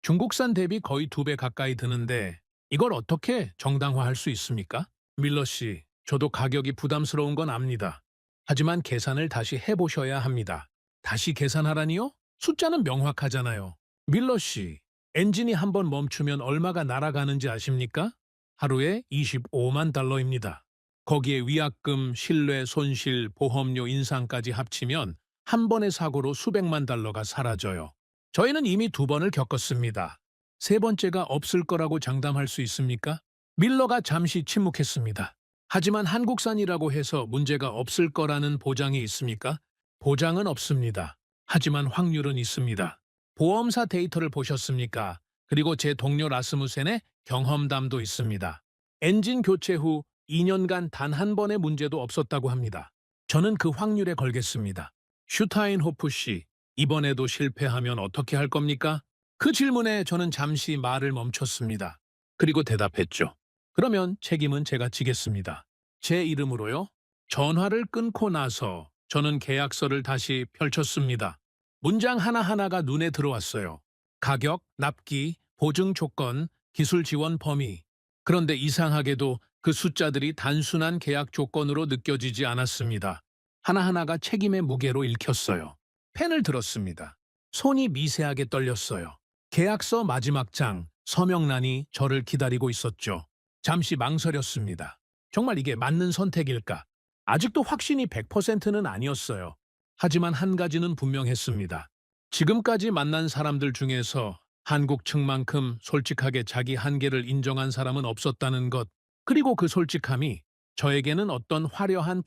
중국산 대비 거의 2배 가까이 드는데 이걸 어떻게 정당화할 수 있습니까? 밀러 씨, 저도 가격이 부담스러운 건 압니다. 하지만 계산을 다시 해보셔야 합니다. 다시 계산하라니요? 숫자는 명확하잖아요. 밀러 씨, 엔진이 한번 멈추면 얼마가 날아가는지 아십니까? 하루에 25만 달러입니다. 거기에 위약금, 신뢰, 손실, 보험료 인상까지 합치면 한 번의 사고로 수백만 달러가 사라져요. 저희는 이미 2번을 겪었습니다. 세 번째가 없을 거라고 장담할 수 있습니까? 밀러가 잠시 침묵했습니다. 하지만 한국산이라고 해서 문제가 없을 거라는 보장이 있습니까? 보장은 없습니다. 하지만 확률은 있습니다. 보험사 데이터를 보셨습니까? 그리고 제 동료 라스무센의 경험담도 있습니다. 엔진 교체 후 2년간 단 한 번의 문제도 없었다고 합니다. 저는 그 확률에 걸겠습니다. 슈타인호프 씨, 이번에도 실패하면 어떻게 할 겁니까? 그 질문에 저는 잠시 말을 멈췄습니다. 그리고 대답했죠. 그러면 책임은 제가 지겠습니다. 제 이름으로요? 전화를 끊고 나서 저는 계약서를 다시 펼쳤습니다. 문장 하나하나가 눈에 들어왔어요. 가격, 납기, 보증 조건, 기술 지원 범위. 그런데 이상하게도 그 숫자들이 단순한 계약 조건으로 느껴지지 않았습니다. 하나하나가 책임의 무게로 읽혔어요. 펜을 들었습니다. 손이 미세하게 떨렸어요. 계약서 마지막 장, 서명란이 저를 기다리고 있었죠. 잠시 망설였습니다. 정말 이게 맞는 선택일까? 아직도 확신이 100%는 아니었어요. 하지만 한 가지는 분명했습니다. 지금까지 만난 사람들 중에서 한국 측만큼 솔직하게 자기 한계를 인정한 사람은 없었다는 것, 그리고 그 솔직함이 저에게는 어떤 화려한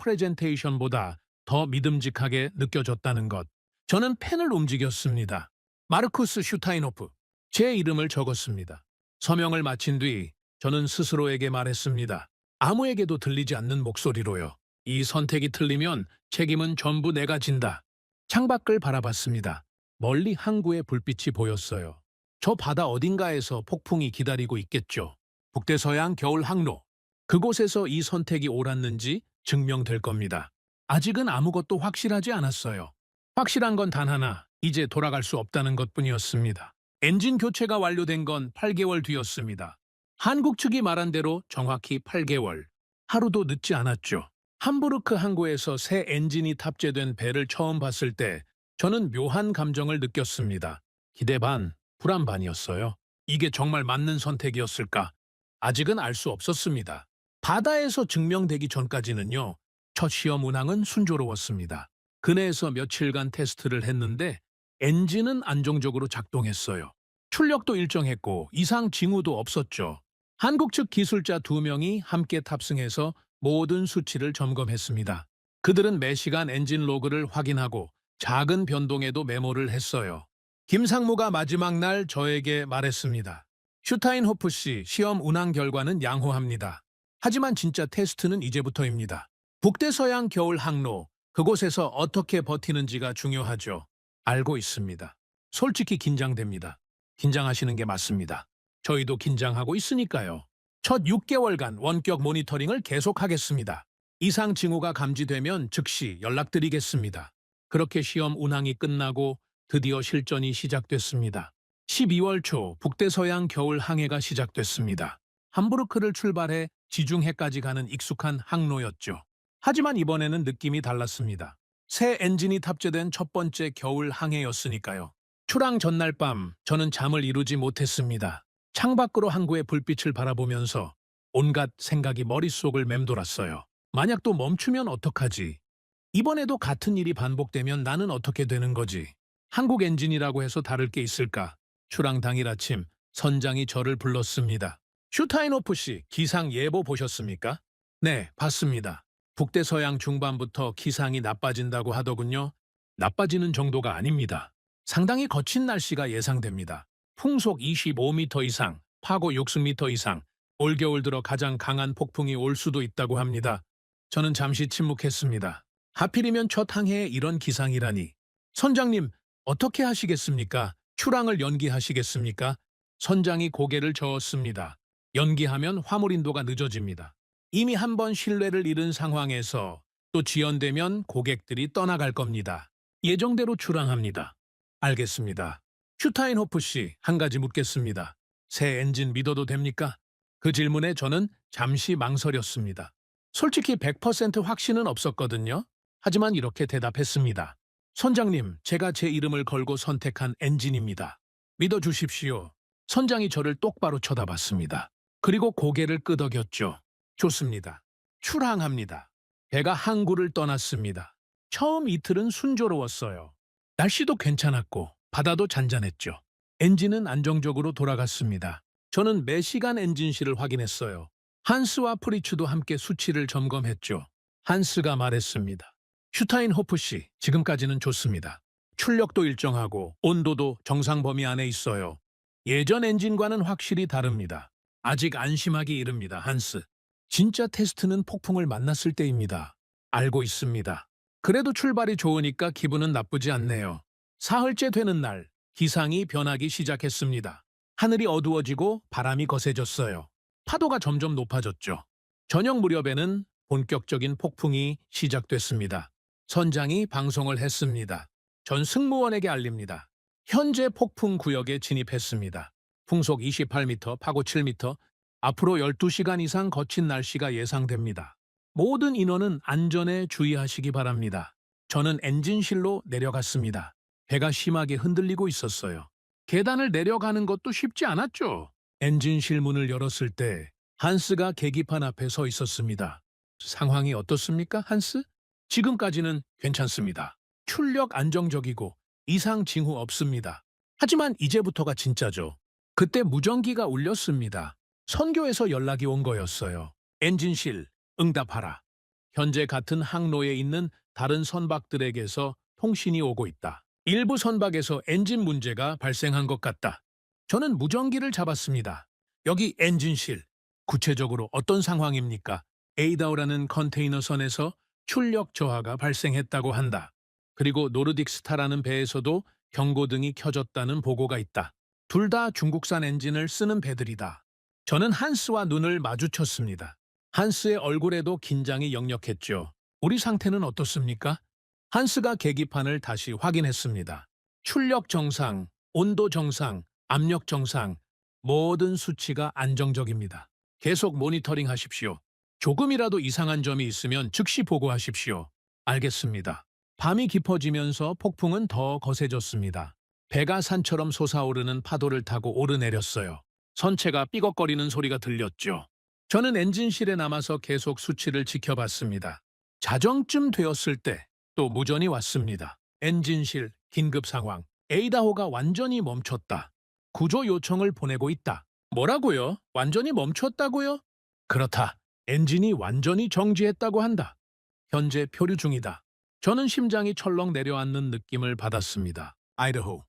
프레젠테이션보다 더 믿음직하게 느껴졌다는 것. 저는 펜을 움직였습니다. 마르쿠스 슈타인호프, 제 이름을 적었습니다. 서명을 마친 뒤 저는 스스로에게 말했습니다. 아무에게도 들리지 않는 목소리로요. 이 선택이 틀리면 책임은 전부 내가 진다. 창밖을 바라봤습니다. 멀리 항구의 불빛이 보였어요. 저 바다 어딘가에서 폭풍이 기다리고 있겠죠. 북대서양 겨울 항로. 그곳에서 이 선택이 옳았는지 증명될 겁니다. 아직은 아무것도 확실하지 않았어요. 확실한 건 단 하나, 이제 돌아갈 수 없다는 것뿐이었습니다. 엔진 교체가 완료된 건 8개월 뒤였습니다. 한국 측이 말한 대로 정확히 8개월. 하루도 늦지 않았죠. 함부르크 항구에서 새 엔진이 탑재된 배를 처음 봤을 때 저는 묘한 감정을 느꼈습니다. 기대 반, 불안 반이었어요. 이게 정말 맞는 선택이었을까? 아직은 알 수 없었습니다. 바다에서 증명되기 전까지는요. 첫 시험 운항은 순조로웠습니다. 근해에서 며칠간 테스트를 했는데 엔진은 안정적으로 작동했어요. 출력도 일정했고 이상 징후도 없었죠. 한국 측 기술자 2명이 함께 탑승해서 모든 수치를 점검했습니다. 그들은 매시간 엔진 로그를 확인하고 작은 변동에도 메모를 했어요. 김상무가 마지막 날 저에게 말했습니다. 슈타인호프 씨, 시험 운항 결과는 양호합니다. 하지만 진짜 테스트는 이제부터입니다. 북대서양 겨울 항로, 그곳에서 어떻게 버티는지가 중요하죠. 알고 있습니다. 솔직히 긴장됩니다. 긴장하시는 게 맞습니다. 저희도 긴장하고 있으니까요. 첫 6개월간 원격 모니터링을 계속하겠습니다. 이상 징후가 감지되면 즉시 연락드리겠습니다. 그렇게 시험 운항이 끝나고 드디어 실전이 시작됐습니다. 12월 초 북대서양 겨울 항해가 시작됐습니다. 함부르크를 출발해 지중해까지 가는 익숙한 항로였죠. 하지만 이번에는 느낌이 달랐습니다. 새 엔진이 탑재된 첫 번째 겨울 항해였으니까요. 출항 전날 밤 저는 잠을 이루지 못했습니다. 창밖으로 항구의 불빛을 바라보면서 온갖 생각이 머릿속을 맴돌았어요. 만약 또 멈추면 어떡하지? 이번에도 같은 일이 반복되면 나는 어떻게 되는 거지? 한국 엔진이라고 해서 다를 게 있을까? 출항 당일 아침 선장이 저를 불렀습니다. 슈타인호프 씨, 기상 예보 보셨습니까? 네, 봤습니다. 북대서양 중반부터 기상이 나빠진다고 하더군요. 나빠지는 정도가 아닙니다. 상당히 거친 날씨가 예상됩니다. 풍속 25m 이상, 파고 60m 이상, 올겨울 들어 가장 강한 폭풍이 올 수도 있다고 합니다. 저는 잠시 침묵했습니다. 하필이면 첫 항해에 이런 기상이라니. 선장님, 어떻게 하시겠습니까? 출항을 연기하시겠습니까? 선장이 고개를 저었습니다. 연기하면 화물 인도가 늦어집니다. 이미 한 번 신뢰를 잃은 상황에서 또 지연되면 고객들이 떠나갈 겁니다. 예정대로 출항합니다. 알겠습니다. 슈타인호프 씨, 한 가지 묻겠습니다. 새 엔진 믿어도 됩니까? 그 질문에 저는 잠시 망설였습니다. 솔직히 100% 확신은 없었거든요. 하지만 이렇게 대답했습니다. 선장님, 제가 제 이름을 걸고 선택한 엔진입니다. 믿어주십시오. 선장이 저를 똑바로 쳐다봤습니다. 그리고 고개를 끄덕였죠. 좋습니다. 출항합니다. 배가 항구를 떠났습니다. 처음 이틀은 순조로웠어요. 날씨도 괜찮았고 바다도 잔잔했죠. 엔진은 안정적으로 돌아갔습니다. 저는 매시간 엔진실을 확인했어요. 한스와 프리츠도 함께 수치를 점검했죠. 한스가 말했습니다. 슈타인호프 씨, 지금까지는 좋습니다. 출력도 일정하고 온도도 정상 범위 안에 있어요. 예전 엔진과는 확실히 다릅니다. 아직 안심하기 이릅니다, 한스. 진짜 테스트는 폭풍을 만났을 때입니다. 알고 있습니다. 그래도 출발이 좋으니까 기분은 나쁘지 않네요. 사흘째 되는 날, 기상이 변하기 시작했습니다. 하늘이 어두워지고 바람이 거세졌어요. 파도가 점점 높아졌죠. 저녁 무렵에는 본격적인 폭풍이 시작됐습니다. 선장이 방송을 했습니다. 전 승무원에게 알립니다. 현재 폭풍 구역에 진입했습니다. 풍속 28m, 파고 7m, 앞으로 12시간 이상 거친 날씨가 예상됩니다. 모든 인원은 안전에 주의하시기 바랍니다. 저는 엔진실로 내려갔습니다. 배가 심하게 흔들리고 있었어요. 계단을 내려가는 것도 쉽지 않았죠. 엔진실 문을 열었을 때 한스가 계기판 앞에 서 있었습니다. 상황이 어떻습니까, 한스? 지금까지는 괜찮습니다. 출력 안정적이고 이상 징후 없습니다. 하지만 이제부터가 진짜죠. 그때 무전기가 울렸습니다. 선교에서 연락이 온 거였어요. 엔진실, 응답하라. 현재 같은 항로에 있는 다른 선박들에게서 통신이 오고 있다. 일부 선박에서 엔진 문제가 발생한 것 같다. 저는 무전기를 잡았습니다. 여기 엔진실. 구체적으로 어떤 상황입니까? 에이다오라는 컨테이너선에서 출력 저하가 발생했다고 한다. 그리고 노르딕스타라는 배에서도 경고등이 켜졌다는 보고가 있다. 둘 다 중국산 엔진을 쓰는 배들이다. 저는 한스와 눈을 마주쳤습니다. 한스의 얼굴에도 긴장이 역력했죠. 우리 상태는 어떻습니까? 한스가 계기판을 다시 확인했습니다. 출력 정상, 온도 정상, 압력 정상, 모든 수치가 안정적입니다. 계속 모니터링 하십시오. 조금이라도 이상한 점이 있으면 즉시 보고하십시오. 알겠습니다. 밤이 깊어지면서 폭풍은 더 거세졌습니다. 배가 산처럼 솟아오르는 파도를 타고 오르내렸어요. 선체가 삐걱거리는 소리가 들렸죠. 저는 엔진실에 남아서 계속 수치를 지켜봤습니다. 자정쯤 되었을 때 또 무전이 왔습니다. 엔진실 긴급 상황. 에이다호가 완전히 멈췄다. 구조 요청을 보내고 있다. 뭐라고요? 완전히 멈췄다고요? 그렇다. 엔진이 완전히 정지했다고 한다. 현재 표류 중이다. 저는 심장이 철렁 내려앉는 느낌을 받았습니다. 아이다호.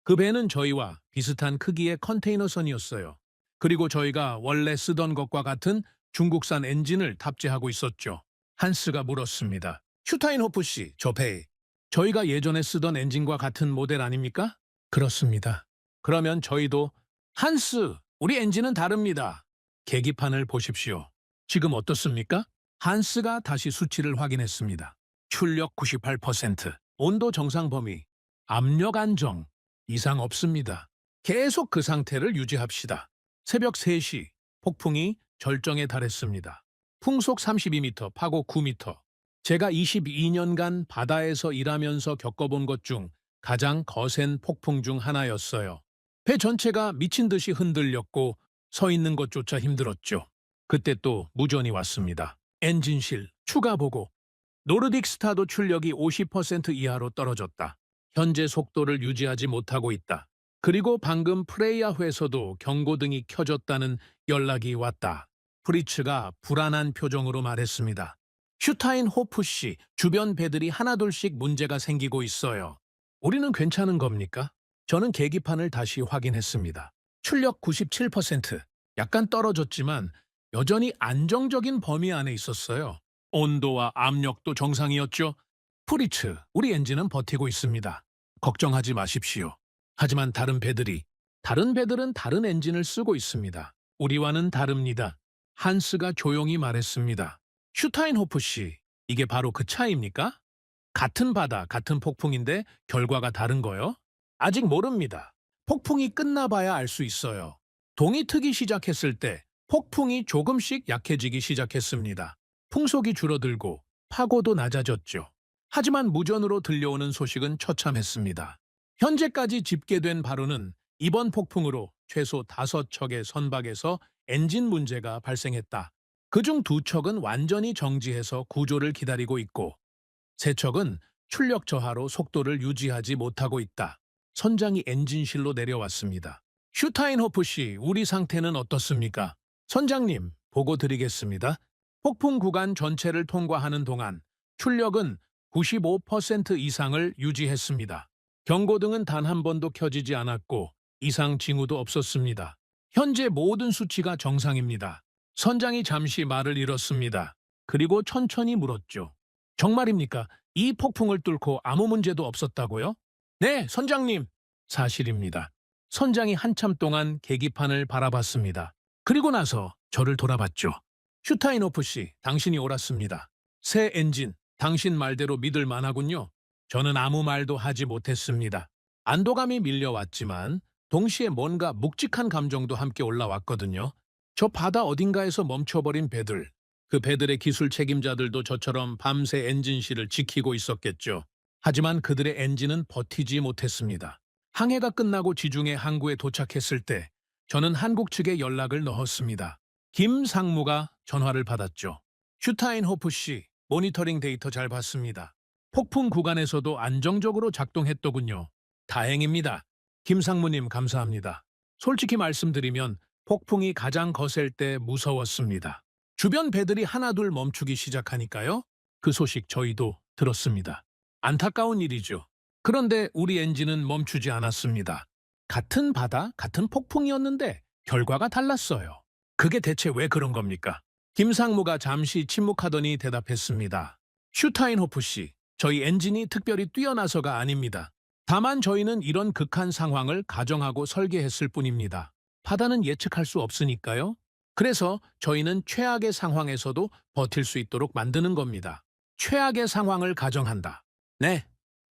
그 배는 저희와 비슷한 크기의 컨테이너선이었어요. 그리고 저희가 원래 쓰던 것과 같은 중국산 엔진을 탑재하고 있었죠. 한스가 물었습니다. 슈타인호프 씨, 저 배, 저희가 예전에 쓰던 엔진과 같은 모델 아닙니까? 그렇습니다. 그러면 저희도 한스, 우리 엔진은 다릅니다. 계기판을 보십시오. 지금 어떻습니까? 한스가 다시 수치를 확인했습니다. 출력 98%, 온도 정상 범위, 압력 안정, 이상 없습니다. 계속 그 상태를 유지합시다. 새벽 3시, 폭풍이 절정에 달했습니다. 풍속 32m, 파고 9m. 제가 22년간 바다에서 일하면서 겪어본 것 중 가장 거센 폭풍 중 하나였어요. 배 전체가 미친 듯이 흔들렸고 서 있는 것조차 힘들었죠. 그때 또 무전이 왔습니다. 엔진실, 추가 보고. 노르딕스타도 출력이 50% 이하로 떨어졌다. 현재 속도를 유지하지 못하고 있다. 그리고 방금 프레이아회에서도 경고등이 켜졌다는 연락이 왔다. 프리츠가 불안한 표정으로 말했습니다. 슈타인호프 씨, 주변 배들이 하나둘씩 문제가 생기고 있어요. 우리는 괜찮은 겁니까? 저는 계기판을 다시 확인했습니다. 출력 97%, 약간 떨어졌지만 여전히 안정적인 범위 안에 있었어요. 온도와 압력도 정상이었죠. 프리츠, 우리 엔진은 버티고 있습니다. 걱정하지 마십시오. 하지만 다른 배들은 다른 엔진을 쓰고 있습니다. 우리와는 다릅니다. 한스가 조용히 말했습니다. 슈타인호프 씨, 이게 바로 그 차이입니까? 같은 바다, 같은 폭풍인데 결과가 다른 거요? 아직 모릅니다. 폭풍이 끝나봐야 알 수 있어요. 동이 트기 시작했을 때 폭풍이 조금씩 약해지기 시작했습니다. 풍속이 줄어들고 파고도 낮아졌죠. 하지만 무전으로 들려오는 소식은 처참했습니다. 현재까지 집계된 바로는 이번 폭풍으로 최소 5척의 선박에서 엔진 문제가 발생했다. 그중 2척은 완전히 정지해서 구조를 기다리고 있고 3척은 출력 저하로 속도를 유지하지 못하고 있다. 선장이 엔진실로 내려왔습니다. 슈타인호프 씨, 우리 상태는 어떻습니까? 선장님, 보고 드리겠습니다. 폭풍 구간 전체를 통과하는 동안 출력은 95% 이상을 유지했습니다. 경고등은 단 한 번도 켜지지 않았고 이상 징후도 없었습니다. 현재 모든 수치가 정상입니다. 선장이 잠시 말을 잃었습니다. 그리고 천천히 물었죠. 정말입니까? 이 폭풍을 뚫고 아무 문제도 없었다고요? 네, 선장님. 사실입니다. 선장이 한참 동안 계기판을 바라봤습니다. 그리고 나서 저를 돌아봤죠. 슈타인호프 씨, 당신이 옳았습니다. 새 엔진, 당신 말대로 믿을 만하군요. 저는 아무 말도 하지 못했습니다. 안도감이 밀려왔지만 동시에 뭔가 묵직한 감정도 함께 올라왔거든요. 저 바다 어딘가에서 멈춰버린 배들, 그 배들의 기술 책임자들도 저처럼 밤새 엔진실을 지키고 있었겠죠. 하지만 그들의 엔진은 버티지 못했습니다. 항해가 끝나고 지중해 항구에 도착했을 때 저는 한국 측에 연락을 넣었습니다. 김 상무가 전화를 받았죠. 슈타인호프 씨, 모니터링 데이터 잘 봤습니다. 폭풍 구간에서도 안정적으로 작동했더군요. 다행입니다. 김 상무님 감사합니다. 솔직히 말씀드리면 폭풍이 가장 거셀 때 무서웠습니다. 주변 배들이 하나둘 멈추기 시작하니까요. 그 소식 저희도 들었습니다. 안타까운 일이죠. 그런데 우리 엔진은 멈추지 않았습니다. 같은 바다, 같은 폭풍이었는데 결과가 달랐어요. 그게 대체 왜 그런 겁니까? 김상무가 잠시 침묵하더니 대답했습니다. 슈타인호프 씨, 저희 엔진이 특별히 뛰어나서가 아닙니다. 다만 저희는 이런 극한 상황을 가정하고 설계했을 뿐입니다. 바다는 예측할 수 없으니까요. 그래서 저희는 최악의 상황에서도 버틸 수 있도록 만드는 겁니다. 최악의 상황을 가정한다. 네,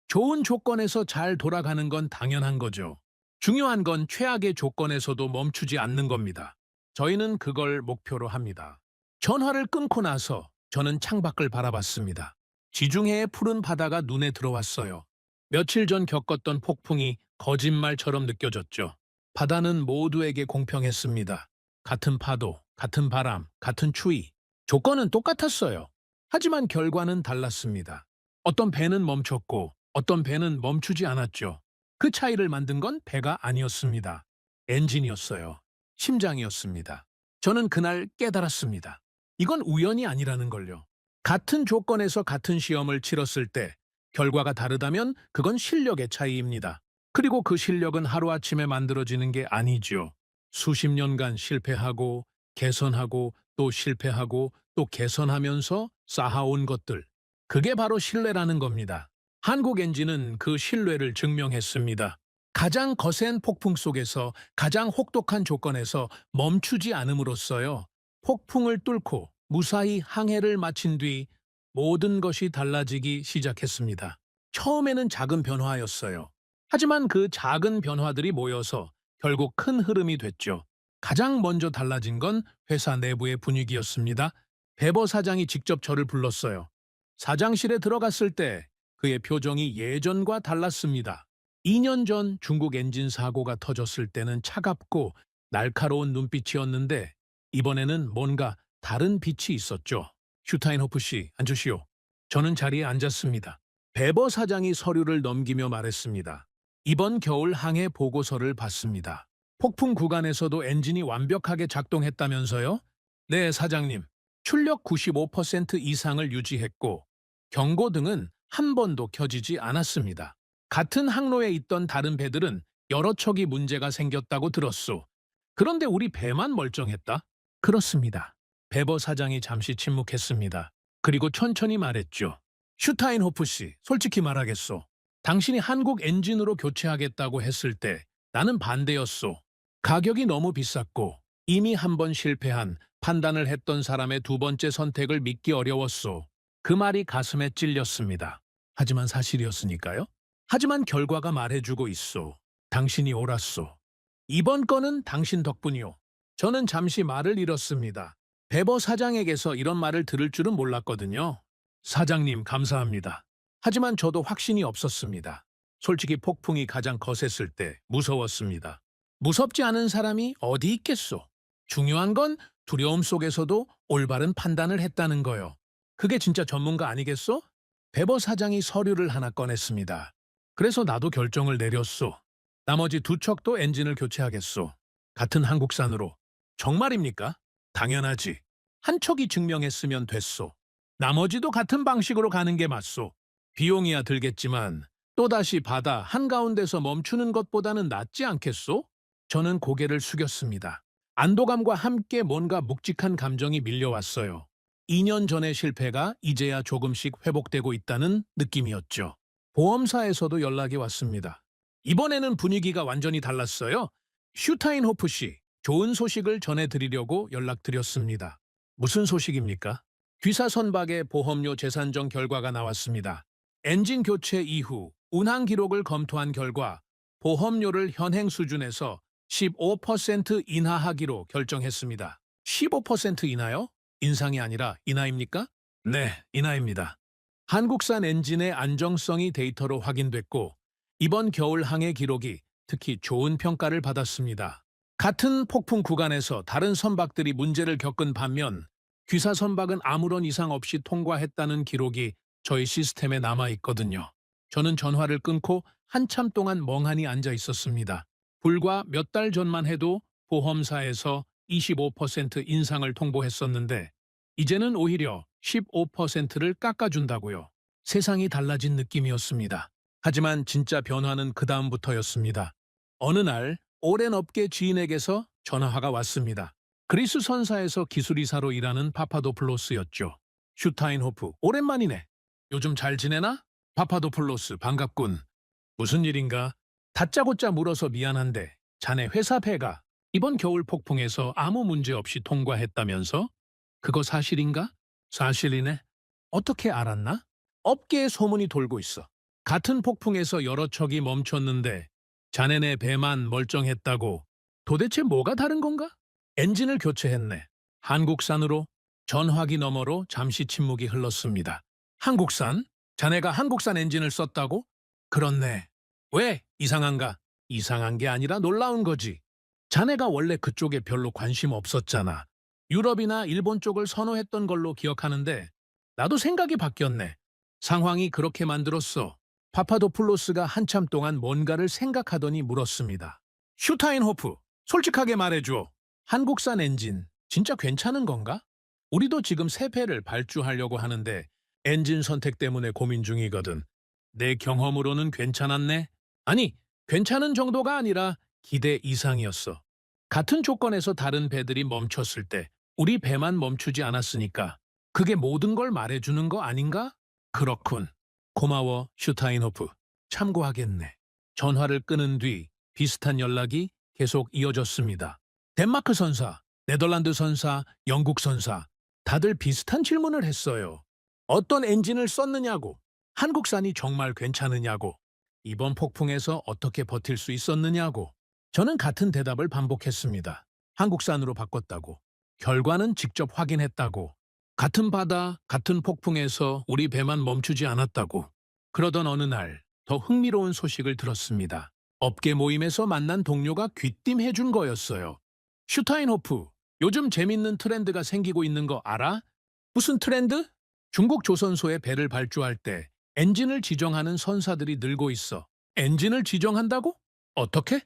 좋은 조건에서 잘 돌아가는 건 당연한 거죠. 중요한 건 최악의 조건에서도 멈추지 않는 겁니다. 저희는 그걸 목표로 합니다. 전화를 끊고 나서 저는 창밖을 바라봤습니다. 지중해의 푸른 바다가 눈에 들어왔어요. 며칠 전 겪었던 폭풍이 거짓말처럼 느껴졌죠. 바다는 모두에게 공평했습니다. 같은 파도, 같은 바람, 같은 추위. 조건은 똑같았어요. 하지만 결과는 달랐습니다. 어떤 배는 멈췄고 어떤 배는 멈추지 않았죠. 그 차이를 만든 건 배가 아니었습니다. 엔진이었어요. 심장이었습니다. 저는 그날 깨달았습니다. 이건 우연이 아니라는 걸요. 같은 조건에서 같은 시험을 치렀을 때 결과가 다르다면 그건 실력의 차이입니다. 그리고 그 실력은 하루아침에 만들어지는 게 아니죠. 수십 년간 실패하고 개선하고 또 실패하고 또 개선하면서 쌓아온 것들. 그게 바로 신뢰라는 겁니다. 한국 엔진은 그 신뢰를 증명했습니다. 가장 거센 폭풍 속에서 가장 혹독한 조건에서 멈추지 않음으로써요. 폭풍을 뚫고 무사히 항해를 마친 뒤 모든 것이 달라지기 시작했습니다. 처음에는 작은 변화였어요. 하지만 그 작은 변화들이 모여서 결국 큰 흐름이 됐죠. 가장 먼저 달라진 건 회사 내부의 분위기였습니다. 배버 사장이 직접 저를 불렀어요. 사장실에 들어갔을 때 그의 표정이 예전과 달랐습니다. 2년 전 중국 엔진 사고가 터졌을 때는 차갑고 날카로운 눈빛이었는데 이번에는 뭔가 다른 빛이 있었죠. 슈타인호프 씨, 앉으시오. 저는 자리에 앉았습니다. 배버 사장이 서류를 넘기며 말했습니다. 이번 겨울 항해 보고서를 봤습니다. 폭풍 구간에서도 엔진이 완벽하게 작동했다면서요? 네, 사장님. 출력 95% 이상을 유지했고 경고등은 한 번도 켜지지 않았습니다. 같은 항로에 있던 다른 배들은 여러 척이 문제가 생겼다고 들었소. 그런데 우리 배만 멀쩡했다? 그렇습니다. 배버 사장이 잠시 침묵했습니다. 그리고 천천히 말했죠. 슈타인호프 씨, 솔직히 말하겠소. 당신이 한국 엔진으로 교체하겠다고 했을 때 나는 반대였소. 가격이 너무 비쌌고 이미 한 번 실패한 판단을 했던 사람의 두 번째 선택을 믿기 어려웠소. 그 말이 가슴에 찔렸습니다. 하지만 사실이었으니까요. 하지만 결과가 말해주고 있소. 당신이 옳았소. 이번 건은 당신 덕분이오. 저는 잠시 말을 잃었습니다. 배버 사장에게서 이런 말을 들을 줄은 몰랐거든요. 사장님 감사합니다. 하지만 저도 확신이 없었습니다. 솔직히 폭풍이 가장 거셌을 때 무서웠습니다. 무섭지 않은 사람이 어디 있겠소? 중요한 건 두려움 속에서도 올바른 판단을 했다는 거요. 그게 진짜 전문가 아니겠소? 베버 사장이 서류를 하나 꺼냈습니다. 그래서 나도 결정을 내렸소. 나머지 두 척도 엔진을 교체하겠소. 같은 한국산으로. 정말입니까? 당연하지. 한 척이 증명했으면 됐소. 나머지도 같은 방식으로 가는 게 맞소. 비용이야 들겠지만 또다시 바다 한가운데서 멈추는 것보다는 낫지 않겠소? 저는 고개를 숙였습니다. 안도감과 함께 뭔가 묵직한 감정이 밀려왔어요. 2년 전의 실패가 이제야 조금씩 회복되고 있다는 느낌이었죠. 보험사에서도 연락이 왔습니다. 이번에는 분위기가 완전히 달랐어요. 슈타인호프 씨, 좋은 소식을 전해드리려고 연락드렸습니다. 무슨 소식입니까? 귀사 선박의 보험료 재산정 결과가 나왔습니다. 엔진 교체 이후 운항 기록을 검토한 결과 보험료를 현행 수준에서 15% 인하하기로 결정했습니다. 15% 인하요? 인상이 아니라 인하입니까? 네, 인하입니다. 한국산 엔진의 안정성이 데이터로 확인됐고 이번 겨울 항해 기록이 특히 좋은 평가를 받았습니다. 같은 폭풍 구간에서 다른 선박들이 문제를 겪은 반면 귀사 선박은 아무런 이상 없이 통과했다는 기록이 저희 시스템에 남아 있거든요. 저는 전화를 끊고 한참 동안 멍하니 앉아 있었습니다. 불과 몇 달 전만 해도 보험사에서 25% 인상을 통보했었는데 이제는 오히려 15%를 깎아준다고요. 세상이 달라진 느낌이었습니다. 하지만 진짜 변화는 그 다음부터였습니다. 어느 날 오랜 업계 지인에게서 전화가 왔습니다. 그리스 선사에서 기술이사로 일하는 파파도플로스였죠. 슈타인호프, 오랜만이네. 요즘 잘 지내나? 파파도플로스, 반갑군. 무슨 일인가? 다짜고짜 물어서 미안한데 자네 회사 배가 이번 겨울 폭풍에서 아무 문제 없이 통과했다면서? 그거 사실인가? 사실이네. 어떻게 알았나? 업계에 소문이 돌고 있어. 같은 폭풍에서 여러 척이 멈췄는데 자네네 배만 멀쩡했다고. 도대체 뭐가 다른 건가? 엔진을 교체했네. 한국산으로. 전화기 너머로 잠시 침묵이 흘렀습니다. 한국산? 자네가 한국산 엔진을 썼다고? 그렇네. 왜 이상한가? 이상한 게 아니라 놀라운 거지. 자네가 원래 그쪽에 별로 관심 없었잖아. 유럽이나 일본 쪽을 선호했던 걸로 기억하는데 나도 생각이 바뀌었네. 상황이 그렇게 만들었어. 파파도플로스가 한참 동안 뭔가를 생각하더니 물었습니다. 슈타인호프, 솔직하게 말해줘. 한국산 엔진 진짜 괜찮은 건가? 우리도 지금 새 배를 발주하려고 하는데 엔진 선택 때문에 고민 중이거든. 내 경험으로는 괜찮았네? 아니, 괜찮은 정도가 아니라 기대 이상이었어. 같은 조건에서 다른 배들이 멈췄을 때 우리 배만 멈추지 않았으니까 그게 모든 걸 말해주는 거 아닌가? 그렇군. 고마워, 슈타인호프. 참고하겠네. 전화를 끊은 뒤 비슷한 연락이 계속 이어졌습니다. 덴마크 선사, 네덜란드 선사, 영국 선사 다들 비슷한 질문을 했어요. 어떤 엔진을 썼느냐고, 한국산이 정말 괜찮으냐고, 이번 폭풍에서 어떻게 버틸 수 있었느냐고. 저는 같은 대답을 반복했습니다. 한국산으로 바꿨다고. 결과는 직접 확인했다고. 같은 바다, 같은 폭풍에서 우리 배만 멈추지 않았다고. 그러던 어느 날 더 흥미로운 소식을 들었습니다. 업계 모임에서 만난 동료가 귀띔해준 거였어요. 슈타인호프, 요즘 재밌는 트렌드가 생기고 있는 거 알아? 무슨 트렌드? 중국 조선소에 배를 발주할 때 엔진을 지정하는 선사들이 늘고 있어. 엔진을 지정한다고? 어떻게?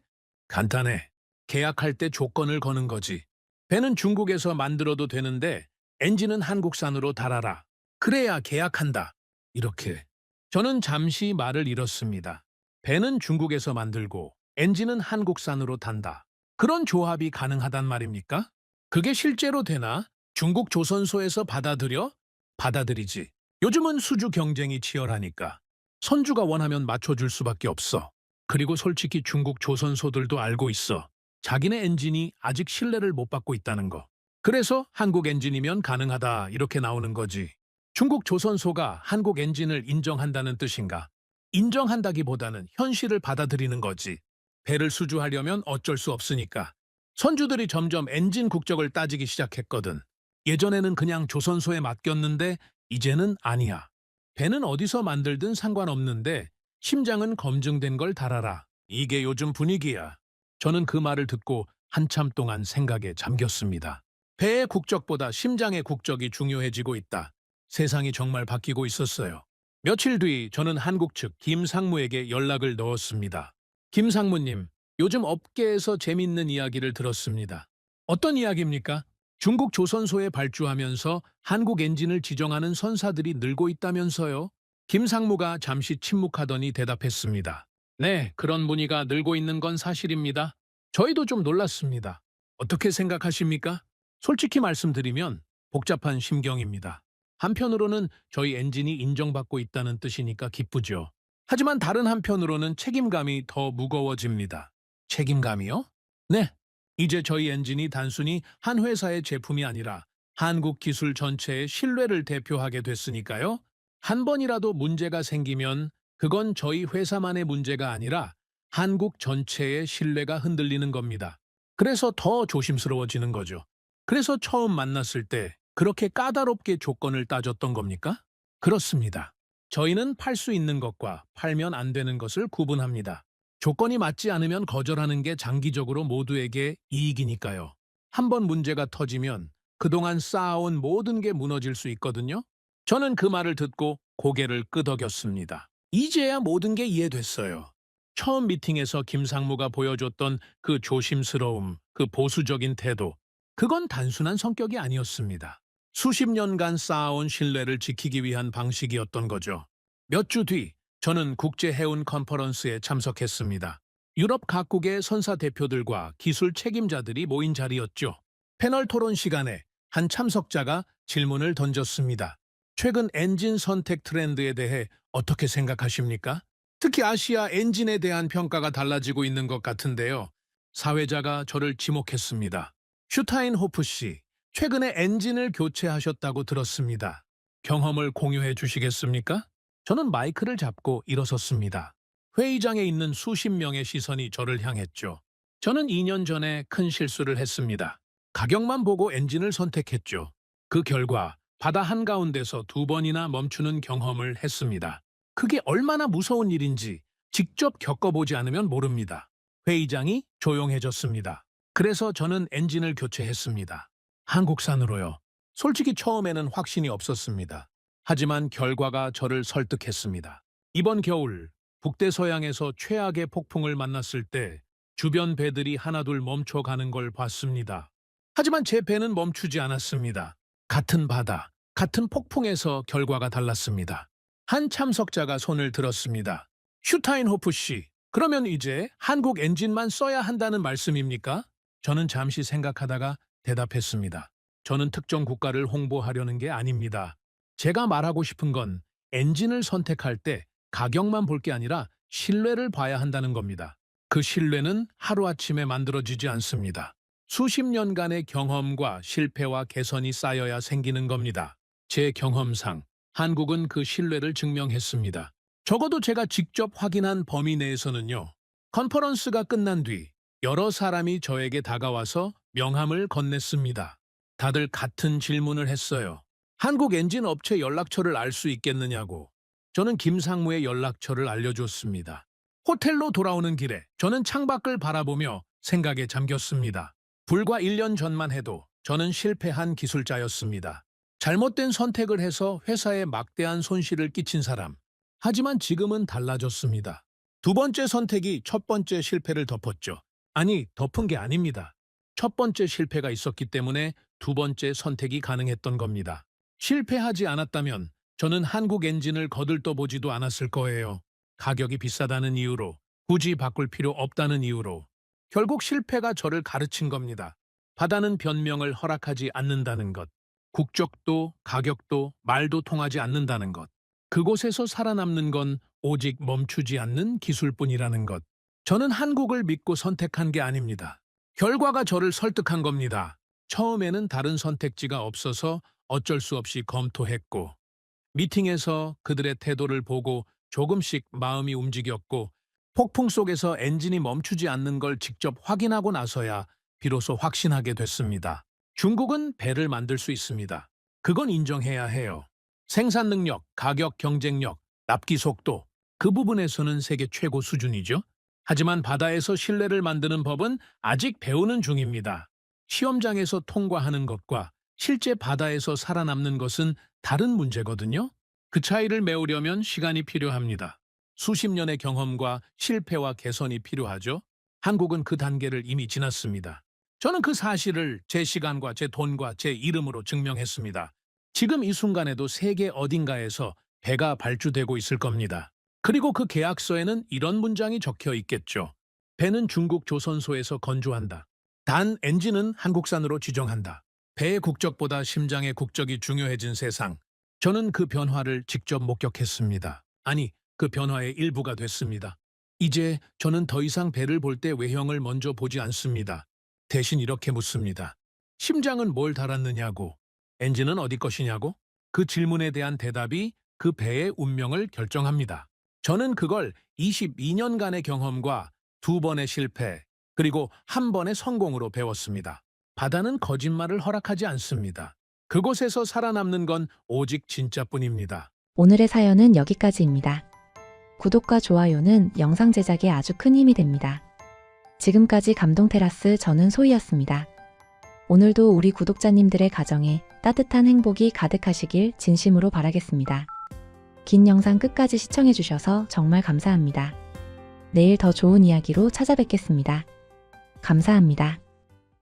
간단해. 계약할 때 조건을 거는 거지. 배는 중국에서 만들어도 되는데 엔진은 한국산으로 달아라. 그래야 계약한다. 이렇게. 저는 잠시 말을 잃었습니다. 배는 중국에서 만들고 엔진은 한국산으로 단다. 그런 조합이 가능하단 말입니까? 그게 실제로 되나? 중국 조선소에서 받아들여? 받아들이지. 요즘은 수주 경쟁이 치열하니까. 선주가 원하면 맞춰줄 수밖에 없어. 그리고 솔직히 중국 조선소들도 알고 있어. 자기네 엔진이 아직 신뢰를 못 받고 있다는 거. 그래서 한국 엔진이면 가능하다 이렇게 나오는 거지. 중국 조선소가 한국 엔진을 인정한다는 뜻인가? 인정한다기보다는 현실을 받아들이는 거지. 배를 수주하려면 어쩔 수 없으니까. 선주들이 점점 엔진 국적을 따지기 시작했거든. 예전에는 그냥 조선소에 맡겼는데 이제는 아니야. 배는 어디서 만들든 상관없는데 심장은 검증된 걸 달아라. 이게 요즘 분위기야. 저는 그 말을 듣고 한참 동안 생각에 잠겼습니다. 배의 국적보다 심장의 국적이 중요해지고 있다. 세상이 정말 바뀌고 있었어요. 며칠 뒤 저는 한국 측 김상무에게 연락을 넣었습니다. 김상무님, 요즘 업계에서 재밌는 이야기를 들었습니다. 어떤 이야기입니까? 중국 조선소에 발주하면서 한국 엔진을 지정하는 선사들이 늘고 있다면서요? 김상무가 잠시 침묵하더니 대답했습니다. 네, 그런 문의가 늘고 있는 건 사실입니다. 저희도 좀 놀랐습니다. 어떻게 생각하십니까? 솔직히 말씀드리면 복잡한 심경입니다. 한편으로는 저희 엔진이 인정받고 있다는 뜻이니까 기쁘죠. 하지만 다른 한편으로는 책임감이 더 무거워집니다. 책임감이요? 네. 이제 저희 엔진이 단순히 한 회사의 제품이 아니라 한국 기술 전체의 신뢰를 대표하게 됐으니까요. 한 번이라도 문제가 생기면 그건 저희 회사만의 문제가 아니라 한국 전체의 신뢰가 흔들리는 겁니다. 그래서 더 조심스러워지는 거죠. 그래서 처음 만났을 때 그렇게 까다롭게 조건을 따졌던 겁니까? 그렇습니다. 저희는 팔 수 있는 것과 팔면 안 되는 것을 구분합니다. 조건이 맞지 않으면 거절하는 게 장기적으로 모두에게 이익이니까요. 한 번 문제가 터지면 그동안 쌓아온 모든 게 무너질 수 있거든요. 저는 그 말을 듣고 고개를 끄덕였습니다. 이제야 모든 게 이해됐어요. 처음 미팅에서 김상무가 보여줬던 그 조심스러움, 그 보수적인 태도, 그건 단순한 성격이 아니었습니다. 수십 년간 쌓아온 신뢰를 지키기 위한 방식이었던 거죠. 몇 주 뒤, 저는 국제해운 컨퍼런스에 참석했습니다. 유럽 각국의 선사 대표들과 기술 책임자들이 모인 자리였죠. 패널 토론 시간에 한 참석자가 질문을 던졌습니다. 최근 엔진 선택 트렌드에 대해 어떻게 생각하십니까? 특히 아시아 엔진에 대한 평가가 달라지고 있는 것 같은데요. 사회자가 저를 지목했습니다. 슈타인호프 씨, 최근에 엔진을 교체하셨다고 들었습니다. 경험을 공유해 주시겠습니까? 저는 마이크를 잡고 일어섰습니다. 회의장에 있는 수십 명의 시선이 저를 향했죠. 저는 2년 전에 큰 실수를 했습니다. 가격만 보고 엔진을 선택했죠. 그 결과 바다 한가운데서 2번이나 멈추는 경험을 했습니다. 그게 얼마나 무서운 일인지 직접 겪어보지 않으면 모릅니다. 회의장이 조용해졌습니다. 그래서 저는 엔진을 교체했습니다. 한국산으로요. 솔직히 처음에는 확신이 없었습니다. 하지만 결과가 저를 설득했습니다. 이번 겨울 북대서양에서 최악의 폭풍을 만났을 때 주변 배들이 하나둘 멈춰가는 걸 봤습니다. 하지만 제 배는 멈추지 않았습니다. 같은 바다, 같은 폭풍에서 결과가 달랐습니다. 한 참석자가 손을 들었습니다. 슈타인호프 씨, 그러면 이제 한국 엔진만 써야 한다는 말씀입니까? 저는 잠시 생각하다가 대답했습니다. 저는 특정 국가를 홍보하려는 게 아닙니다. 제가 말하고 싶은 건 엔진을 선택할 때 가격만 볼 게 아니라 신뢰를 봐야 한다는 겁니다. 그 신뢰는 하루아침에 만들어지지 않습니다. 수십 년간의 경험과 실패와 개선이 쌓여야 생기는 겁니다. 제 경험상 한국은 그 신뢰를 증명했습니다. 적어도 제가 직접 확인한 범위 내에서는요. 컨퍼런스가 끝난 뒤 여러 사람이 저에게 다가와서 명함을 건넸습니다. 다들 같은 질문을 했어요. 한국 엔진 업체 연락처를 알 수 있겠느냐고. 저는 김상무의 연락처를 알려줬습니다. 호텔로 돌아오는 길에 저는 창밖을 바라보며 생각에 잠겼습니다. 불과 1년 전만 해도 저는 실패한 기술자였습니다. 잘못된 선택을 해서 회사에 막대한 손실을 끼친 사람. 하지만 지금은 달라졌습니다. 두 번째 선택이 첫 번째 실패를 덮었죠. 아니, 덮은 게 아닙니다. 첫 번째 실패가 있었기 때문에 두 번째 선택이 가능했던 겁니다. 실패하지 않았다면 저는 한국 엔진을 거들떠보지도 않았을 거예요. 가격이 비싸다는 이유로, 굳이 바꿀 필요 없다는 이유로. 결국 실패가 저를 가르친 겁니다. 바다는 변명을 허락하지 않는다는 것. 국적도, 가격도, 말도 통하지 않는다는 것. 그곳에서 살아남는 건 오직 멈추지 않는 기술뿐이라는 것. 저는 한국을 믿고 선택한 게 아닙니다. 결과가 저를 설득한 겁니다. 처음에는 다른 선택지가 없어서 어쩔 수 없이 검토했고, 미팅에서 그들의 태도를 보고 조금씩 마음이 움직였고, 폭풍 속에서 엔진이 멈추지 않는 걸 직접 확인하고 나서야 비로소 확신하게 됐습니다. 중국은 배를 만들 수 있습니다. 그건 인정해야 해요. 생산 능력, 가격 경쟁력, 납기 속도, 그 부분에서는 세계 최고 수준이죠. 하지만 바다에서 신뢰를 만드는 법은 아직 배우는 중입니다. 시험장에서 통과하는 것과 실제 바다에서 살아남는 것은 다른 문제거든요. 그 차이를 메우려면 시간이 필요합니다. 수십 년의 경험과 실패와 개선이 필요하죠. 한국은 그 단계를 이미 지났습니다. 저는 그 사실을 제 시간과 제 돈과 제 이름으로 증명했습니다. 지금 이 순간에도 세계 어딘가에서 배가 발주되고 있을 겁니다. 그리고 그 계약서에는 이런 문장이 적혀 있겠죠. 배는 중국 조선소에서 건조한다. 단 엔진은 한국산으로 지정한다. 배의 국적보다 심장의 국적이 중요해진 세상. 저는 그 변화를 직접 목격했습니다. 아니, 그 변화의 일부가 됐습니다. 이제 저는 더 이상 배를 볼 때 외형을 먼저 보지 않습니다. 대신 이렇게 묻습니다. 심장은 뭘 달았느냐고, 엔진은 어디 것이냐고? 그 질문에 대한 대답이 그 배의 운명을 결정합니다. 저는 그걸 22년간의 경험과 2번의 실패, 그리고 1번의 성공으로 배웠습니다. 바다는 거짓말을 허락하지 않습니다. 그곳에서 살아남는 건 오직 진짜뿐입니다. 오늘의 사연은 여기까지입니다. 구독과 좋아요는 영상 제작에 아주 큰 힘이 됩니다. 지금까지 감동테라스 저는 소희였습니다. 오늘도 우리 구독자님들의 가정에 따뜻한 행복이 가득하시길 진심으로 바라겠습니다. 긴 영상 끝까지 시청해주셔서 정말 감사합니다. 내일 더 좋은 이야기로 찾아뵙겠습니다. 감사합니다.